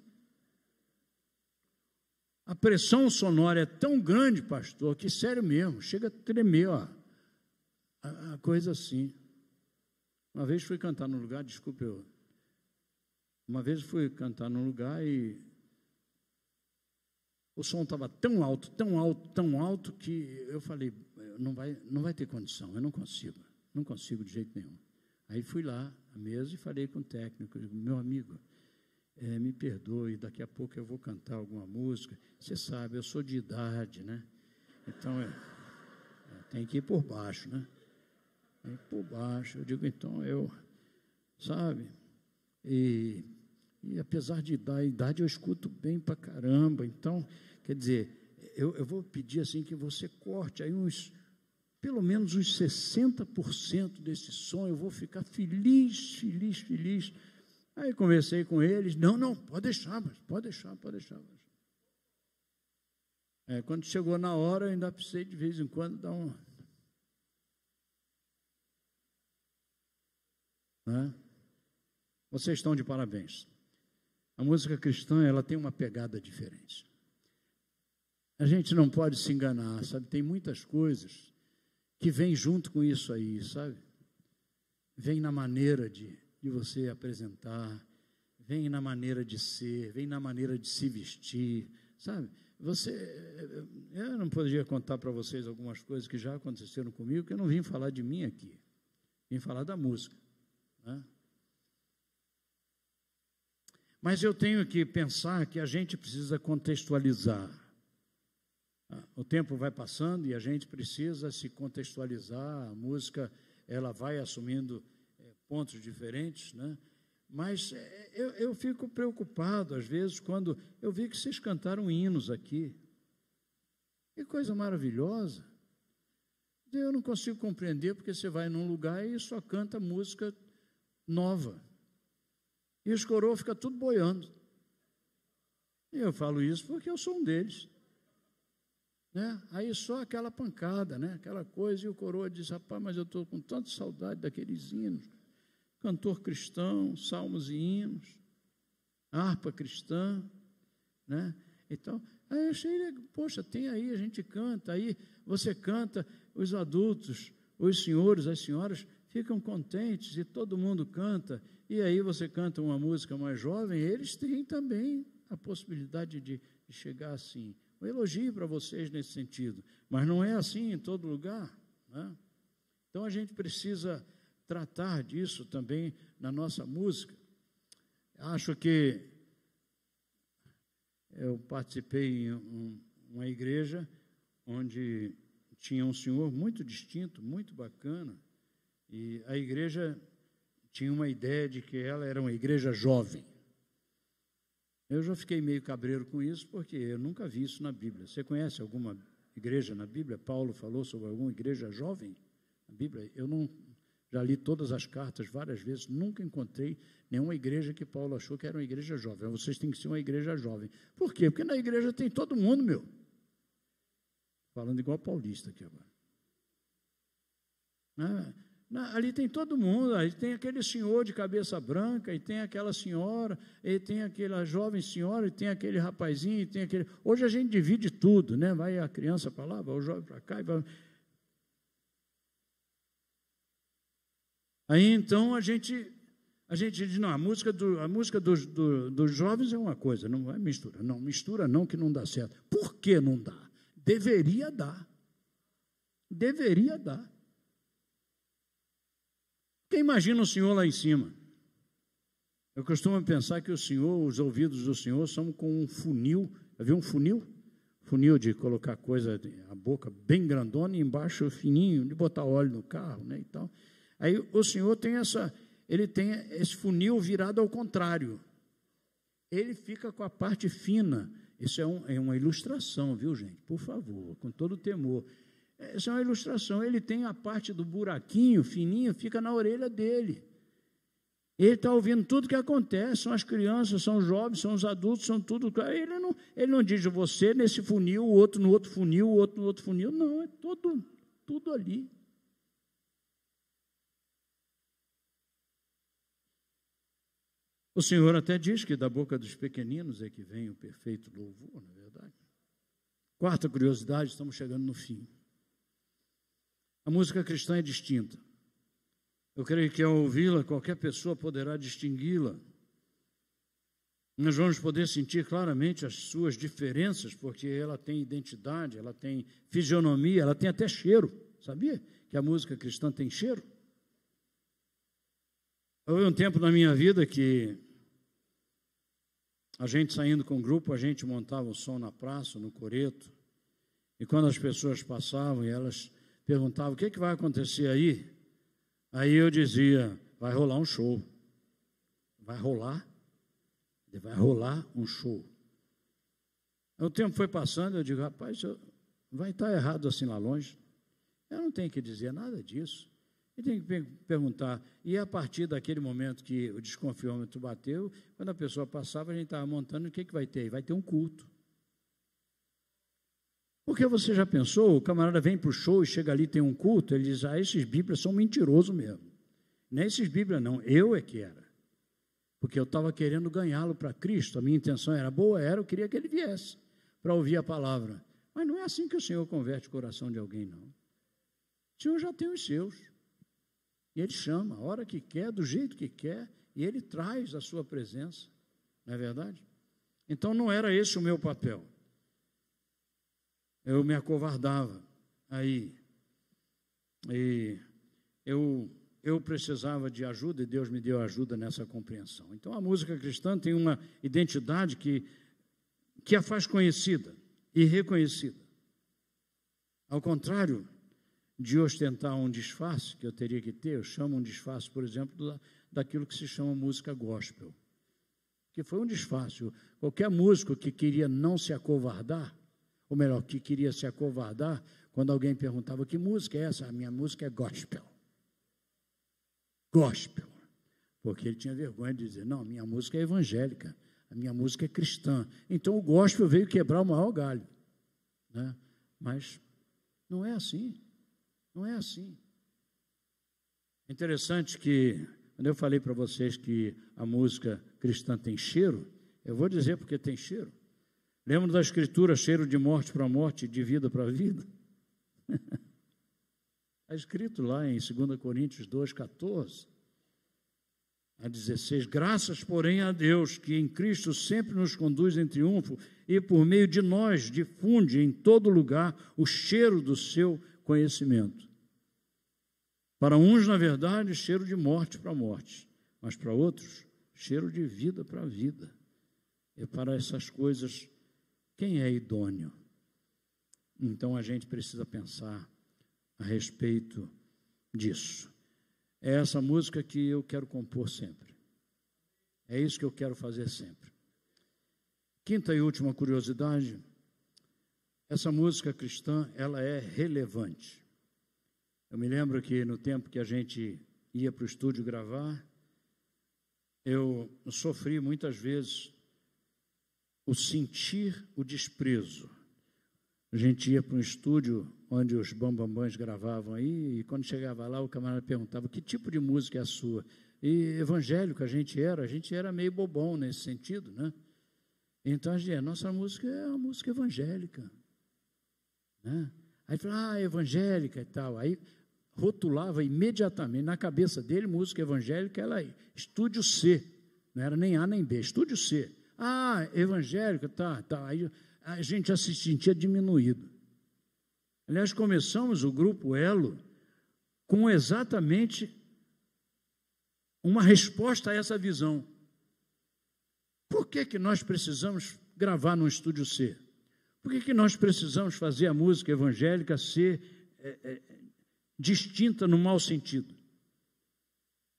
A pressão sonora é tão grande, pastor, que sério mesmo, chega a tremer, ó, a coisa assim. Uma vez fui cantar num lugar, desculpe, uma vez fui cantar num lugar e o som estava tão alto, tão alto, tão alto, que eu falei, não vai ter condição, eu não consigo de jeito nenhum. Aí fui lá à mesa e falei com o técnico, digo, meu amigo, me perdoe, daqui a pouco eu vou cantar alguma música, você sabe, eu sou de idade, né? Então, tem que ir por baixo, né? Tem que ir por baixo, eu digo, então, sabe, e apesar de dar a idade, eu escuto bem pra caramba, então, quer dizer, eu vou pedir assim que você corte aí pelo menos uns 60% desse som, eu vou ficar feliz. Aí conversei com eles, não, pode deixar. Quando chegou na hora, eu ainda precisei de vez em quando dar um... Né? Vocês estão de parabéns. A música cristã, ela tem uma pegada diferente. A gente não pode se enganar, sabe? Tem muitas coisas que vêm junto com isso aí, sabe? Vem na maneira de você apresentar, vem na maneira de ser, vem na maneira de se vestir, sabe? Eu não poderia contar para vocês algumas coisas que já aconteceram comigo, porque eu não vim falar de mim aqui, vim falar da música, né? Mas eu tenho que pensar que a gente precisa contextualizar. O tempo vai passando e a gente precisa se contextualizar, a música ela vai assumindo pontos diferentes, né? Mas eu fico preocupado, às vezes, quando eu vi que vocês cantaram hinos aqui. Que coisa maravilhosa. Eu não consigo compreender, porque você vai num lugar e só canta música nova. E os coroas ficam tudo boiando. E eu falo isso porque eu sou um deles. Né? Aí só aquela pancada, né? Aquela coisa, e o coroa diz, rapaz, mas eu estou com tanta saudade daqueles hinos. Cantor cristão, salmos e hinos, harpa cristã, né? Então, aí eu achei, poxa, tem aí, a gente canta, aí você canta, os adultos, os senhores, as senhoras ficam contentes e todo mundo canta, e aí você canta uma música mais jovem, eles têm também a possibilidade de chegar assim. Um elogio para vocês nesse sentido, mas não é assim em todo lugar, né? Então a gente precisa tratar disso também na nossa música. Acho que eu participei em uma igreja onde tinha um senhor muito distinto, muito bacana, e a igreja tinha uma ideia de que ela era uma igreja jovem. Eu já fiquei meio cabreiro com isso, porque eu nunca vi isso na Bíblia. Você conhece alguma igreja na Bíblia? Paulo falou sobre alguma igreja jovem na Bíblia? Eu não, já li todas as cartas várias vezes, nunca encontrei nenhuma igreja que Paulo achou que era uma igreja jovem. Vocês têm que ser uma igreja jovem. Por quê? Porque na igreja tem todo mundo, meu. Falando igual paulista aqui agora. Ali tem todo mundo, aí tem aquele senhor de cabeça branca, e tem aquela senhora, e tem aquela jovem senhora, e tem aquele rapazinho, e tem aquele... Hoje a gente divide tudo, né? Vai a criança para lá, vai o jovem para cá, e vai... Aí então a gente diz, não, a música dos jovens é uma coisa, não vai mistura. Não, mistura não, que não dá certo. Por que não dá? Deveria dar. Deveria dar. Quem imagina o Senhor lá em cima? Eu costumo pensar que o Senhor, os ouvidos do Senhor são com um funil. Já viu um funil? Funil de colocar coisa, a boca bem grandona e embaixo fininho, de botar óleo no carro, né, e tal. Aí o Senhor tem ele tem esse funil virado ao contrário. Ele fica com a parte fina. Isso é uma ilustração, viu, gente? Por favor, com todo temor. Essa é uma ilustração. Ele tem a parte do buraquinho fininho, fica na orelha dele. Ele está ouvindo tudo que acontece, são as crianças, são os jovens, são os adultos, são tudo. Ele não diz você nesse funil, o outro no outro funil, o outro no outro funil. Não, é tudo ali. O Senhor até diz que da boca dos pequeninos é que vem o perfeito louvor, não é verdade? Quarta curiosidade, estamos chegando no fim. A música cristã é distinta. Eu creio que ao ouvi-la, qualquer pessoa poderá distingui-la. Nós vamos poder sentir claramente as suas diferenças, porque ela tem identidade, ela tem fisionomia, ela tem até cheiro. Sabia que a música cristã tem cheiro? Houve um tempo na minha vida que a gente saindo com o grupo, a gente montava o som na praça, no coreto, e quando as pessoas passavam e elas perguntavam, o que vai acontecer aí? Aí eu dizia, vai rolar um show. Vai rolar um show. O tempo foi passando, eu digo, rapaz, vai estar errado assim lá longe. Eu não tenho que dizer nada disso. Eu tenho que perguntar. E a partir daquele momento que o desconfiômetro bateu, quando a pessoa passava, a gente estava montando, o que vai ter? Vai ter um culto. Porque você já pensou, o camarada vem para o show e chega ali, tem um culto, ele diz, esses bíblias são mentirosos mesmo. Não é esses bíblias não, eu é que era. Porque eu estava querendo ganhá-lo para Cristo, a minha intenção era boa, eu queria que ele viesse para ouvir a palavra. Mas não é assim que o Senhor converte o coração de alguém, não. O Senhor já tem os seus. E Ele chama, a hora que quer, do jeito que quer, e Ele traz a sua presença. Não é verdade? Então não era esse o meu papel. Eu me acovardava aí. E eu precisava de ajuda e Deus me deu ajuda nessa compreensão. Então a música cristã tem uma identidade que a faz conhecida e reconhecida. Ao contrário de ostentar um disfarce que eu teria que ter, eu chamo um disfarce, por exemplo, daquilo que se chama música gospel, que foi um disfarce. Qualquer músico que queria não se acovardar, ou melhor, que queria se acovardar, quando alguém perguntava, que música é essa? A minha música é gospel. Gospel. Porque ele tinha vergonha de dizer, não, a minha música é evangélica, a minha música é cristã. Então o gospel veio quebrar o maior galho, né? Mas não é assim. Não é assim. É interessante que, quando eu falei para vocês que a música cristã tem cheiro, eu vou dizer porque tem cheiro. Lembra da Escritura, cheiro de morte para morte, de vida para vida? Está escrito lá em 2 Coríntios 2,14 a 16. Graças, porém, a Deus, que em Cristo sempre nos conduz em triunfo e por meio de nós difunde em todo lugar o cheiro do seu conhecimento. Para uns, na verdade, cheiro de morte para morte, mas para outros, cheiro de vida para vida. E para essas coisas, quem é idôneo? Então, a gente precisa pensar a respeito disso. É essa música que eu quero compor sempre. É isso que eu quero fazer sempre. Quinta e última curiosidade, essa música cristã, ela é relevante. Eu me lembro que no tempo que a gente ia para o estúdio gravar, eu sofri muitas vezes o sentir o desprezo. A gente ia para um estúdio onde os bambambãs gravavam aí, e quando chegava lá, o camarada perguntava, que tipo de música é a sua? E evangélico a gente era meio bobão nesse sentido, né? Então, a gente, nossa música é uma música evangélica, né? Aí falava, evangélica e tal. Aí rotulava imediatamente, na cabeça dele, música evangélica, ela estúdio C, não era nem A nem B, estúdio C. Evangélica, tá. Aí a gente já se sentia diminuído. Aliás, começamos o Grupo Elo com exatamente uma resposta a essa visão. Por que nós precisamos gravar no estúdio C? Por que nós precisamos fazer a música evangélica ser distinta no mau sentido?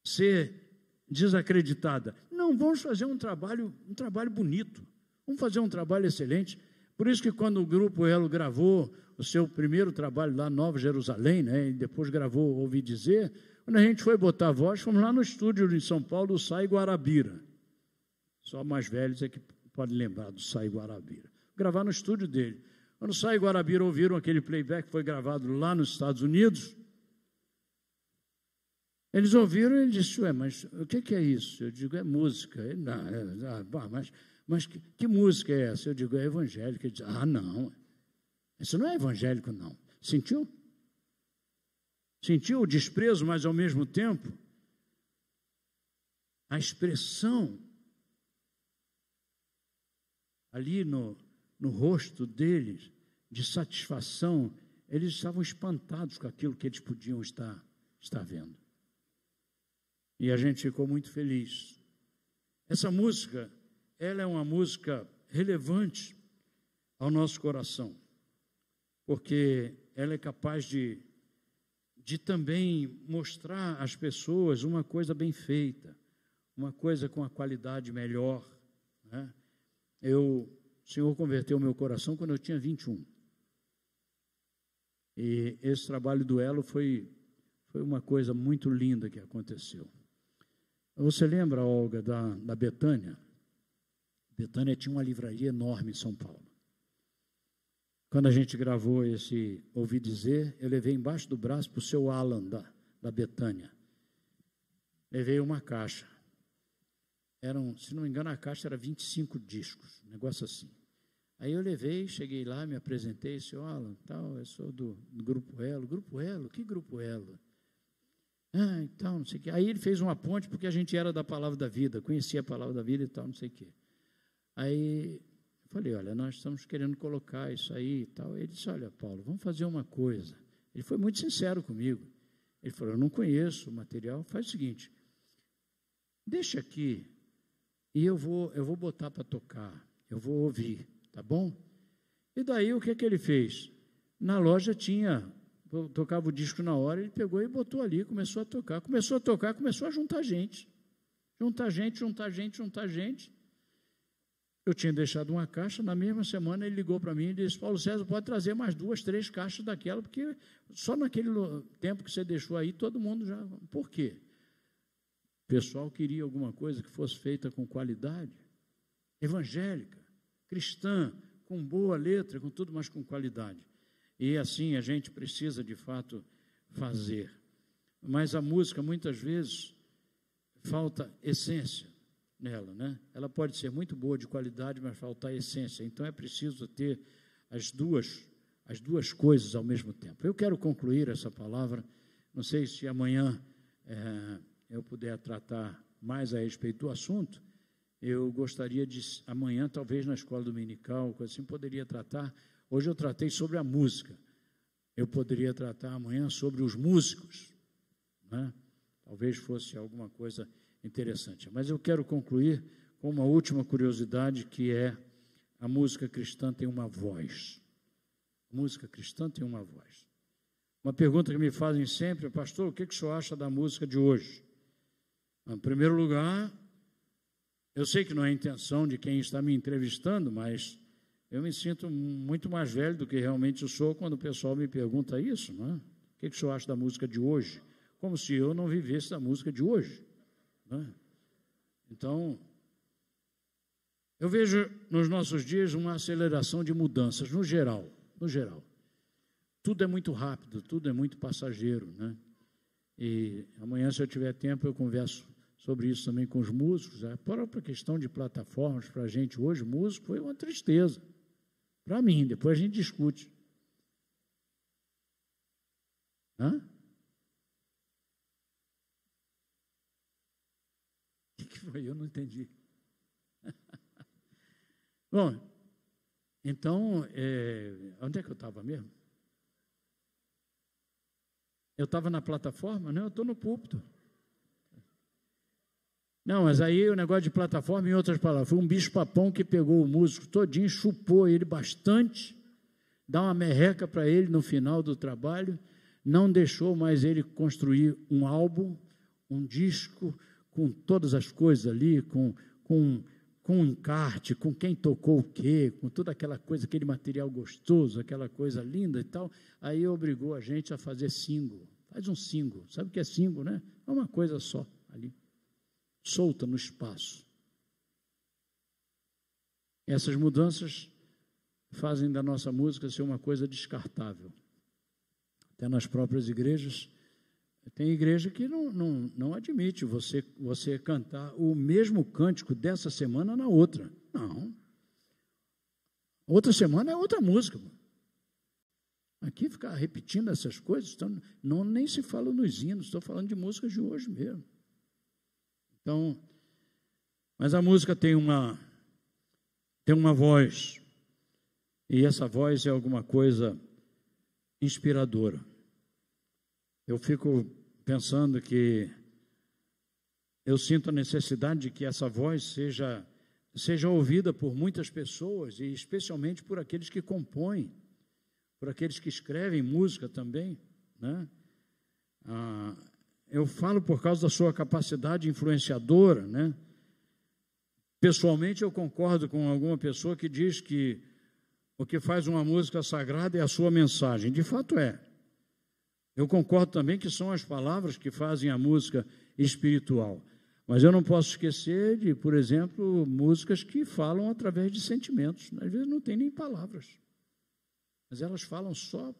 Ser desacreditada? Não, vamos fazer um trabalho bonito, vamos fazer um trabalho excelente. Por isso que quando o Grupo Elo gravou o seu primeiro trabalho lá, Nova Jerusalém, né, e depois gravou Ouvi Dizer, quando a gente foi botar a voz, fomos lá no estúdio em São Paulo, do Sai Guarabira. Só mais velhos é que podem lembrar do Sai Guarabira. Gravar no estúdio dele. Quando o Sai Guarabira ouviram aquele playback que foi gravado lá nos Estados Unidos, eles ouviram e ele disse, mas o que é isso? Eu digo, é música. Ele, mas que música é essa? Eu digo, é evangélica. Ele diz, não, isso não é evangélico, não. Sentiu? Sentiu o desprezo, mas ao mesmo tempo, a expressão ali no rosto deles, de satisfação, eles estavam espantados com aquilo que eles podiam estar vendo. E a gente ficou muito feliz. Essa música, ela é uma música relevante ao nosso coração, porque ela é capaz de também mostrar às pessoas uma coisa bem feita, uma coisa com a qualidade melhor, né? O Senhor converteu o meu coração quando eu tinha 21. E esse trabalho do Elo foi uma coisa muito linda que aconteceu. Você lembra, Olga, da Betânia? Betânia tinha uma livraria enorme em São Paulo. Quando a gente gravou esse Ouvi Dizer, eu levei embaixo do braço para o seu Alan, da Betânia. Levei uma caixa. Se não me engano, a caixa era 25 discos, um negócio assim. Aí eu levei, cheguei lá, me apresentei, disse, Alan, tal, eu sou do Grupo Elo. Grupo Elo? Que Grupo Elo? Então, não sei o quê. Aí ele fez uma ponte, porque a gente era da Palavra da Vida, conhecia a Palavra da Vida e tal, não sei o quê. Aí eu falei, olha, nós estamos querendo colocar isso aí e tal. Ele disse, olha, Paulo, vamos fazer uma coisa. Ele foi muito sincero comigo. Ele falou, eu não conheço o material, faz o seguinte, deixa aqui e eu vou botar para tocar, eu vou ouvir, tá bom? E daí o que ele fez? Na loja tocava o disco na hora, ele pegou e botou ali, começou a tocar, começou a juntar gente. Eu tinha deixado uma caixa, na mesma semana ele ligou para mim e disse, Paulo César, pode trazer mais 2, 3 caixas daquela, porque só naquele tempo que você deixou aí, todo mundo já... Por quê? O pessoal queria alguma coisa que fosse feita com qualidade, evangélica, cristã, com boa letra, com tudo, mas com qualidade. E assim a gente precisa, de fato, fazer. Mas a música, muitas vezes, falta essência. nela, né? Ela pode ser muito boa, de qualidade, mas faltar a essência. Então, é preciso ter as duas coisas ao mesmo tempo. Eu quero concluir essa palavra, não sei se amanhã eu puder tratar mais a respeito do assunto, eu gostaria de, amanhã, talvez na escola dominical, coisa assim, poderia tratar. Hoje eu tratei sobre a música, eu poderia tratar amanhã sobre os músicos, né? Talvez fosse alguma coisa interessante. Mas eu quero concluir com uma última curiosidade, que é: a música cristã tem uma voz. A música cristã tem uma voz. Uma pergunta que me fazem sempre: pastor, o que o senhor acha da música de hoje? Em primeiro lugar, eu sei que não é a intenção de quem está me entrevistando, mas eu me sinto muito mais velho do que realmente eu sou quando o pessoal me pergunta isso, não é? O que o senhor acha da música de hoje? Como se eu não vivesse da música de hoje, não é? Então, eu vejo nos nossos dias uma aceleração de mudanças, no geral. Tudo é muito rápido, tudo é muito passageiro, né? E amanhã, se eu tiver tempo, eu converso sobre isso também com os músicos. A própria questão de plataformas, para a gente hoje, músico, foi uma tristeza. Para mim, depois a gente discute. Hã? O que foi? Eu não entendi. Bom, então, onde é que eu estava mesmo? Eu estava na plataforma? Não, eu estou no púlpito. Não, mas aí o negócio de plataforma, em outras palavras, foi um bicho-papão que pegou o músico todinho, chupou ele bastante, dá uma merreca para ele no final do trabalho, não deixou mais ele construir um álbum, um disco, com todas as coisas ali, com encarte, com quem tocou o quê, com toda aquela coisa, aquele material gostoso, aquela coisa linda e tal. Aí obrigou a gente a fazer single. Faz um single. Sabe o que é single, né? É uma coisa só ali, solta no espaço. Essas mudanças fazem da nossa música ser uma coisa descartável. Até nas próprias igrejas, tem igreja que não admite você cantar o mesmo cântico dessa semana na outra. Não. Outra semana é outra música. Aqui ficar repetindo essas coisas, então, nem se fala nos hinos, estou falando de músicas de hoje mesmo. Então, mas a música tem uma voz, e essa voz é alguma coisa inspiradora. Eu fico pensando que eu sinto a necessidade de que essa voz seja ouvida por muitas pessoas, e especialmente por aqueles que compõem, por aqueles que escrevem música também, né? Eu falo por causa da sua capacidade influenciadora, né? Pessoalmente, eu concordo com alguma pessoa que diz que o que faz uma música sagrada é a sua mensagem. De fato é. Eu concordo também que são as palavras que fazem a música espiritual. Mas eu não posso esquecer de, por exemplo, músicas que falam através de sentimentos. Às vezes não tem nem palavras, mas elas falam só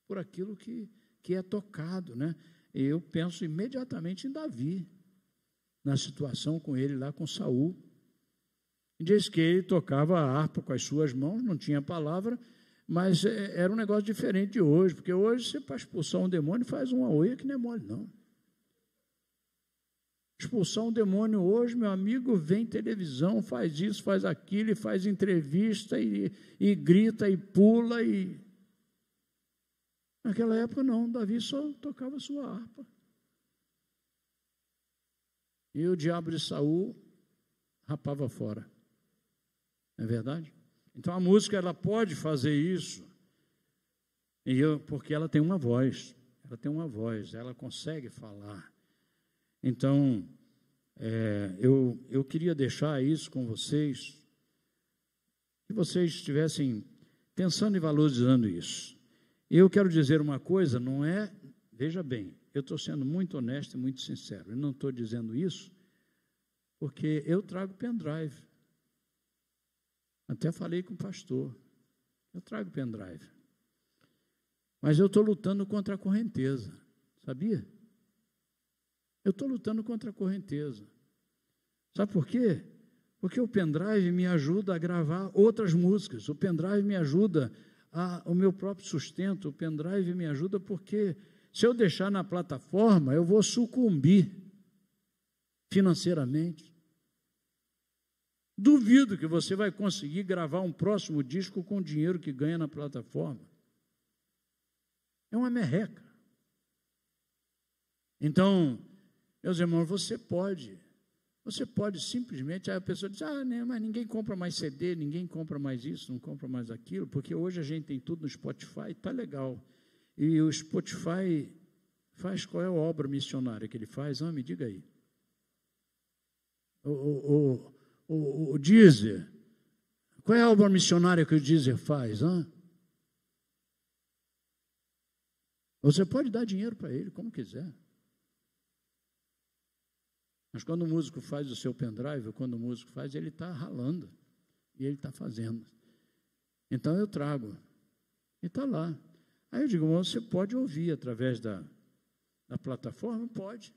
por aquilo que é tocado, né? E eu penso imediatamente em Davi, na situação com ele lá com Saul. Diz que ele tocava a harpa com as suas mãos, não tinha palavra, mas era um negócio diferente de hoje, porque hoje você, para expulsar um demônio, faz uma oia que não é mole, não. Expulsar um demônio hoje, meu amigo, vem televisão, faz isso, faz aquilo, e faz entrevista, e grita, e pula, e... Naquela época, não, Davi só tocava a sua harpa. E o diabo de Saul rapava fora. Não é verdade? Então, a música, ela pode fazer isso, porque ela tem uma voz, ela consegue falar. Então, eu queria deixar isso com vocês, que vocês estivessem pensando e valorizando isso. E eu quero dizer uma coisa, veja bem, eu estou sendo muito honesto e muito sincero, eu não estou dizendo isso porque eu trago pendrive. Até falei com o pastor, eu trago pendrive. Mas eu estou lutando contra a correnteza, sabia? Eu estou lutando contra a correnteza. Sabe por quê? Porque o pendrive me ajuda a gravar outras músicas, o pendrive me ajuda o meu próprio sustento, o pendrive me ajuda porque se eu deixar na plataforma, eu vou sucumbir financeiramente. Duvido que você vai conseguir gravar um próximo disco com o dinheiro que ganha na plataforma. É uma merreca. Então, meus irmãos, você pode simplesmente, aí a pessoa diz, mas ninguém compra mais CD, ninguém compra mais isso, não compra mais aquilo, porque hoje a gente tem tudo no Spotify, está legal. E o Spotify faz, qual é a obra missionária que ele faz? Me diga aí. O Deezer, qual é a obra missionária que o Deezer faz? Você pode dar dinheiro para ele, como quiser. Mas quando o músico faz o seu pendrive, quando o músico faz, ele está ralando. E ele está fazendo. Então eu trago. E está lá. Aí eu digo, você pode ouvir através da plataforma? Pode.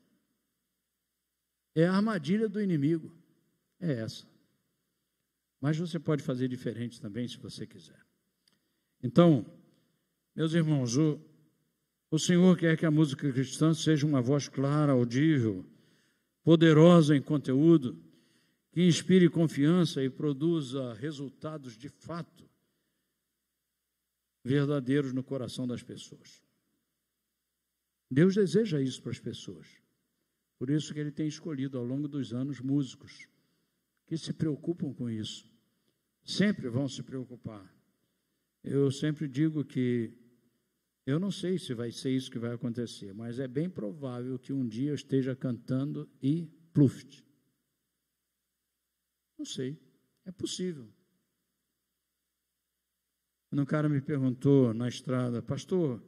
É a armadilha do inimigo. É essa. Mas você pode fazer diferente também, se você quiser. Então, meus irmãos, o Senhor quer que a música cristã seja uma voz clara, audível, poderosa em conteúdo, que inspire confiança e produza resultados de fato verdadeiros no coração das pessoas. Deus deseja isso para as pessoas. Por isso que Ele tem escolhido ao longo dos anos músicos que se preocupam com isso. Sempre vão se preocupar. Eu sempre digo que eu não sei se vai ser isso que vai acontecer, mas é bem provável que um dia eu esteja cantando e pluft. Não sei, é possível. Quando um cara me perguntou na estrada, pastor,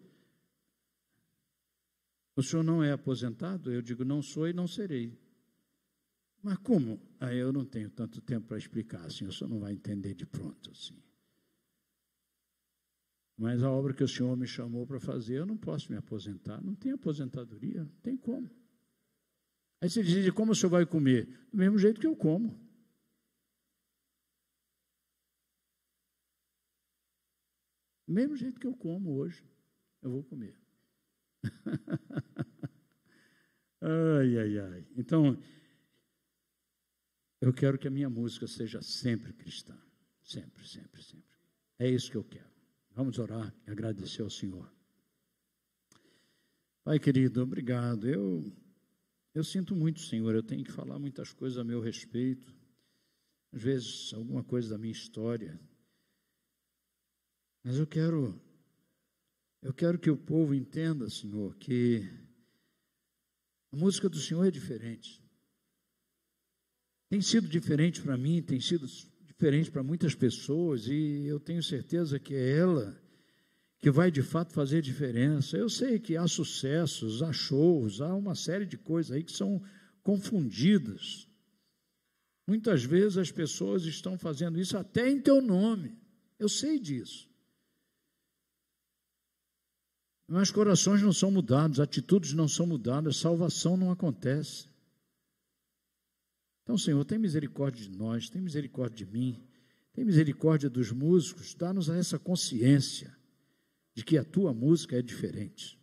o senhor não é aposentado? Eu digo, não sou e não serei. Mas como? Aí eu não tenho tanto tempo para explicar, assim, o senhor não vai entender de pronto, assim. Mas a obra que o Senhor me chamou para fazer, eu não posso me aposentar. Não tem aposentadoria, não tem como. Aí você diz, como o senhor vai comer? Do mesmo jeito que eu como. Do mesmo jeito que eu como hoje, eu vou comer. Ai. Então, eu quero que a minha música seja sempre cristã. Sempre, sempre, sempre. É isso que eu quero. Vamos orar e agradecer ao Senhor. Pai querido, obrigado. Eu sinto muito, Senhor, eu tenho que falar muitas coisas a meu respeito. Às vezes, alguma coisa da minha história. Mas eu quero que o povo entenda, Senhor, que a música do Senhor é diferente. Tem sido diferente para mim, tem sido diferente para muitas pessoas, e eu tenho certeza que é ela que vai de fato fazer diferença. Eu sei que há sucessos, há shows, há uma série de coisas aí que são confundidas. Muitas vezes as pessoas estão fazendo isso até em teu nome, eu sei disso. Mas corações não são mudados, atitudes não são mudadas, salvação não acontece. Então, Senhor, tem misericórdia de nós, tem misericórdia de mim, tem misericórdia dos músicos, dá-nos essa consciência de que a Tua música é diferente.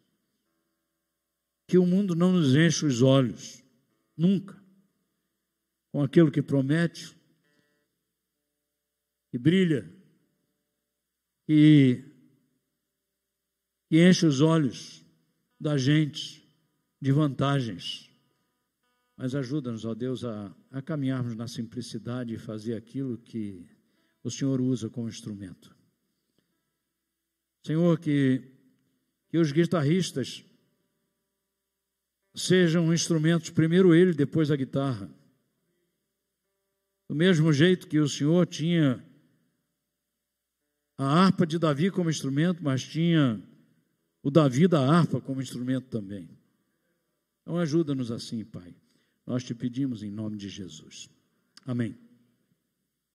Que o mundo não nos enche os olhos, nunca, com aquilo que promete, que brilha, que enche os olhos da gente de vantagens. Mas ajuda-nos, ó Deus, a caminharmos na simplicidade e fazer aquilo que o Senhor usa como instrumento. Senhor, que os guitarristas sejam instrumentos, primeiro ele, depois a guitarra. Do mesmo jeito que o Senhor tinha a harpa de Davi como instrumento, mas tinha o Davi da harpa como instrumento também. Então ajuda-nos assim, Pai. Nós te pedimos em nome de Jesus. Amém.